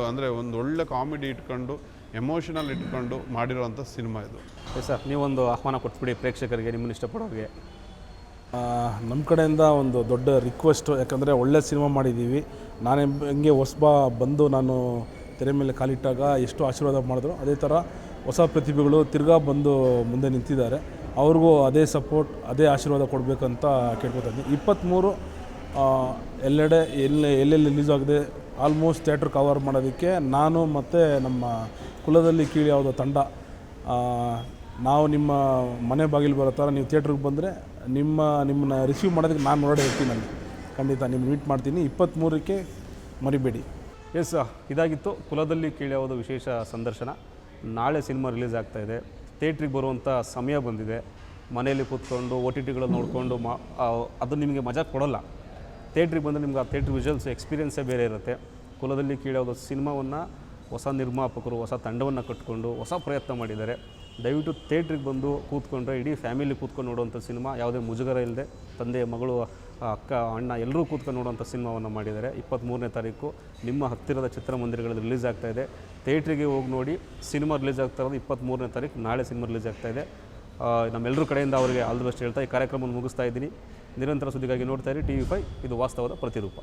ಅಂದರೆ ಒಂದು ಒಳ್ಳೆ ಕಾಮಿಡಿ ಇಟ್ಕೊಂಡು ಎಮೋಷನಲ್ ಇಟ್ಕೊಂಡು ಮಾಡಿರೋವಂಥ ಸಿನಿಮಾ ಇದು. ಸರ್ ನೀವೊಂದು ಆಹ್ವಾನ ಕೊಟ್ಬಿಡಿ ಪ್ರೇಕ್ಷಕರಿಗೆ, ನಿಮ್ಮನ್ನು ಇಷ್ಟಪಡೋರಿಗೆ. ನಮ್ಮ ಕಡೆಯಿಂದ ಒಂದು ದೊಡ್ಡ ರಿಕ್ವೆಸ್ಟು, ಯಾಕಂದರೆ ಒಳ್ಳೆ ಸಿನಿಮಾ ಮಾಡಿದ್ದೀವಿ. ನಾನೇ ಹಂಗೆ ಹೊಸಬ ಬಂದು ನಾನು ತೆರೆ ಮೇಲೆ ಕಾಲಿಟ್ಟಾಗ ಎಷ್ಟು ಆಶೀರ್ವಾದ ಮಾಡಿದ್ರು, ಅದೇ ಥರ ಹೊಸ ಪ್ರತಿಭೆಗಳು ತಿರ್ಗಾ ಬಂದು ಮುಂದೆ ನಿಂತಿದ್ದಾರೆ. ಅವ್ರಿಗೂ ಅದೇ ಸಪೋರ್ಟ್, ಅದೇ ಆಶೀರ್ವಾದ ಕೊಡಬೇಕಂತ ಕೇಳ್ಕೊತಾ ಇದ್ದೀನಿ. 23 ಎಲ್ಲೆಡೆ ಎಲ್ಲೆಲ್ಲಿ ರಿಲೀಸ್ ಆಗಿದೆ ಆಲ್ಮೋಸ್ಟ್ ಥಿಯೇಟ್ರ್ ಕವರ್ ಮಾಡೋದಕ್ಕೆ ನಾನು ಮತ್ತು ನಮ್ಮ ಕುಲದಲ್ಲಿ ಕೀಳಿ ಯಾವುದೋ ತಂಡ ನಾವು ನಿಮ್ಮ ಮನೆ ಬಾಗಿಲು ಬರೋ ಥರ ನೀವು ಥಿಯೇಟ್ರಿಗೆ ಬಂದರೆ ನಿಮ್ಮನ್ನ ರಿಸೀವ್ ಮಾಡೋದಕ್ಕೆ ನಾನು ಹೊರಗಡೆ ಇರ್ತೀನಿ. ಅಲ್ಲಿ ಖಂಡಿತ ನಿಮ್ಮ ಮೀಟ್ ಮಾಡ್ತೀನಿ. 23ಕ್ಕೆ ಮರಿಬೇಡಿ. ಎಸ್, ಇದಾಗಿತ್ತು ಕುಲದಲ್ಲಿ ಕೀಳ್ಯಾವುದು ವಿಶೇಷ ಸಂದರ್ಶನ. ನಾಳೆ ಸಿನಿಮಾ ರಿಲೀಸ್ ಆಗ್ತಾಯಿದೆ. ಥಿಯೇಟ್ರಿಗೆ ಬರುವಂಥ ಸಮಯ ಬಂದಿದೆ. ಮನೆಯಲ್ಲಿ ಕೂತ್ಕೊಂಡು OTTಗಳಲ್ಲಿ ನೋಡಿಕೊಂಡು ಅದು ನಿಮಗೆ ಮಜಾ ಕೊಡೋಲ್ಲ. ಥಿಯೇಟ್ರಿಗೆ ಬಂದರೆ ನಿಮ್ಗೆ ಆ ಥಿಯೇಟ್ರ್ ವಿಜುವಲ್ಸ್ ಎಕ್ಸ್ಪೀರಿಯೆನ್ಸೇ ಬೇರೆ ಇರುತ್ತೆ. ಕುಲದಲ್ಲಿ ಕೀಳ್ಯಾವುದು ಸಿನಿಮಾವನ್ನು ಹೊಸ ನಿರ್ಮಾಪಕರು, ಹೊಸ ತಂಡವನ್ನು ಕಟ್ಟಿಕೊಂಡು ಹೊಸ ಪ್ರಯತ್ನ ಮಾಡಿದ್ದಾರೆ. ದಯವಿಟ್ಟು ಥಿಯೇಟ್ರಿಗೆ ಬಂದು ಕೂತ್ಕೊಂಡ್ರೆ ಇಡೀ ಫ್ಯಾಮಿಲಿ ಕೂತ್ಕೊಂಡು ನೋಡುವಂಥ ಸಿನಿಮಾ, ಯಾವುದೇ ಮುಜುಗರ ಇಲ್ಲದೆ ತಂದೆ, ಮಗಳು, ಅಕ್ಕ, ಅಣ್ಣ ಎಲ್ಲರೂ ಕೂತ್ಕೊಂಡು ನೋಡುವಂಥ ಸಿನಿಮಾವನ್ನು ಮಾಡಿದ್ದಾರೆ. 23ನೇ ತಾರೀಕು ನಿಮ್ಮ ಹತ್ತಿರದ ಚಿತ್ರಮಂದಿರಗಳಲ್ಲಿ ರಿಲೀಸ್ ಆಗ್ತಾಯಿದೆ. ಥಿಯೇಟ್ರಿಗೆ ಹೋಗಿ ನೋಡಿ. ಸಿನಿಮಾ ರಿಲೀಸ್ ಆಗ್ತಾ ಇರೋದು 23ನೇ ತಾರೀಕು, ನಾಳೆ ಸಿನಿಮಾ ರಿಲೀಸ್ ಆಗ್ತಾಯಿದೆ. ನಮ್ಮೆಲ್ಲರ ಕಡೆಯಿಂದ ಅವರಿಗೆ ಆಲ್ ದಿ ಬೆಸ್ಟ್ ಹೇಳ್ತಾ ಈ ಕಾರ್ಯಕ್ರಮವನ್ನು ಮುಗಿಸ್ತಾ ಇದ್ದೀನಿ. ನಿರಂತರ ಸುದ್ದಿಗಾಗಿ ನೋಡ್ತಾ ಇರಿ TV5, ಇದು ವಾಸ್ತವದ ಪ್ರತಿರೂಪ.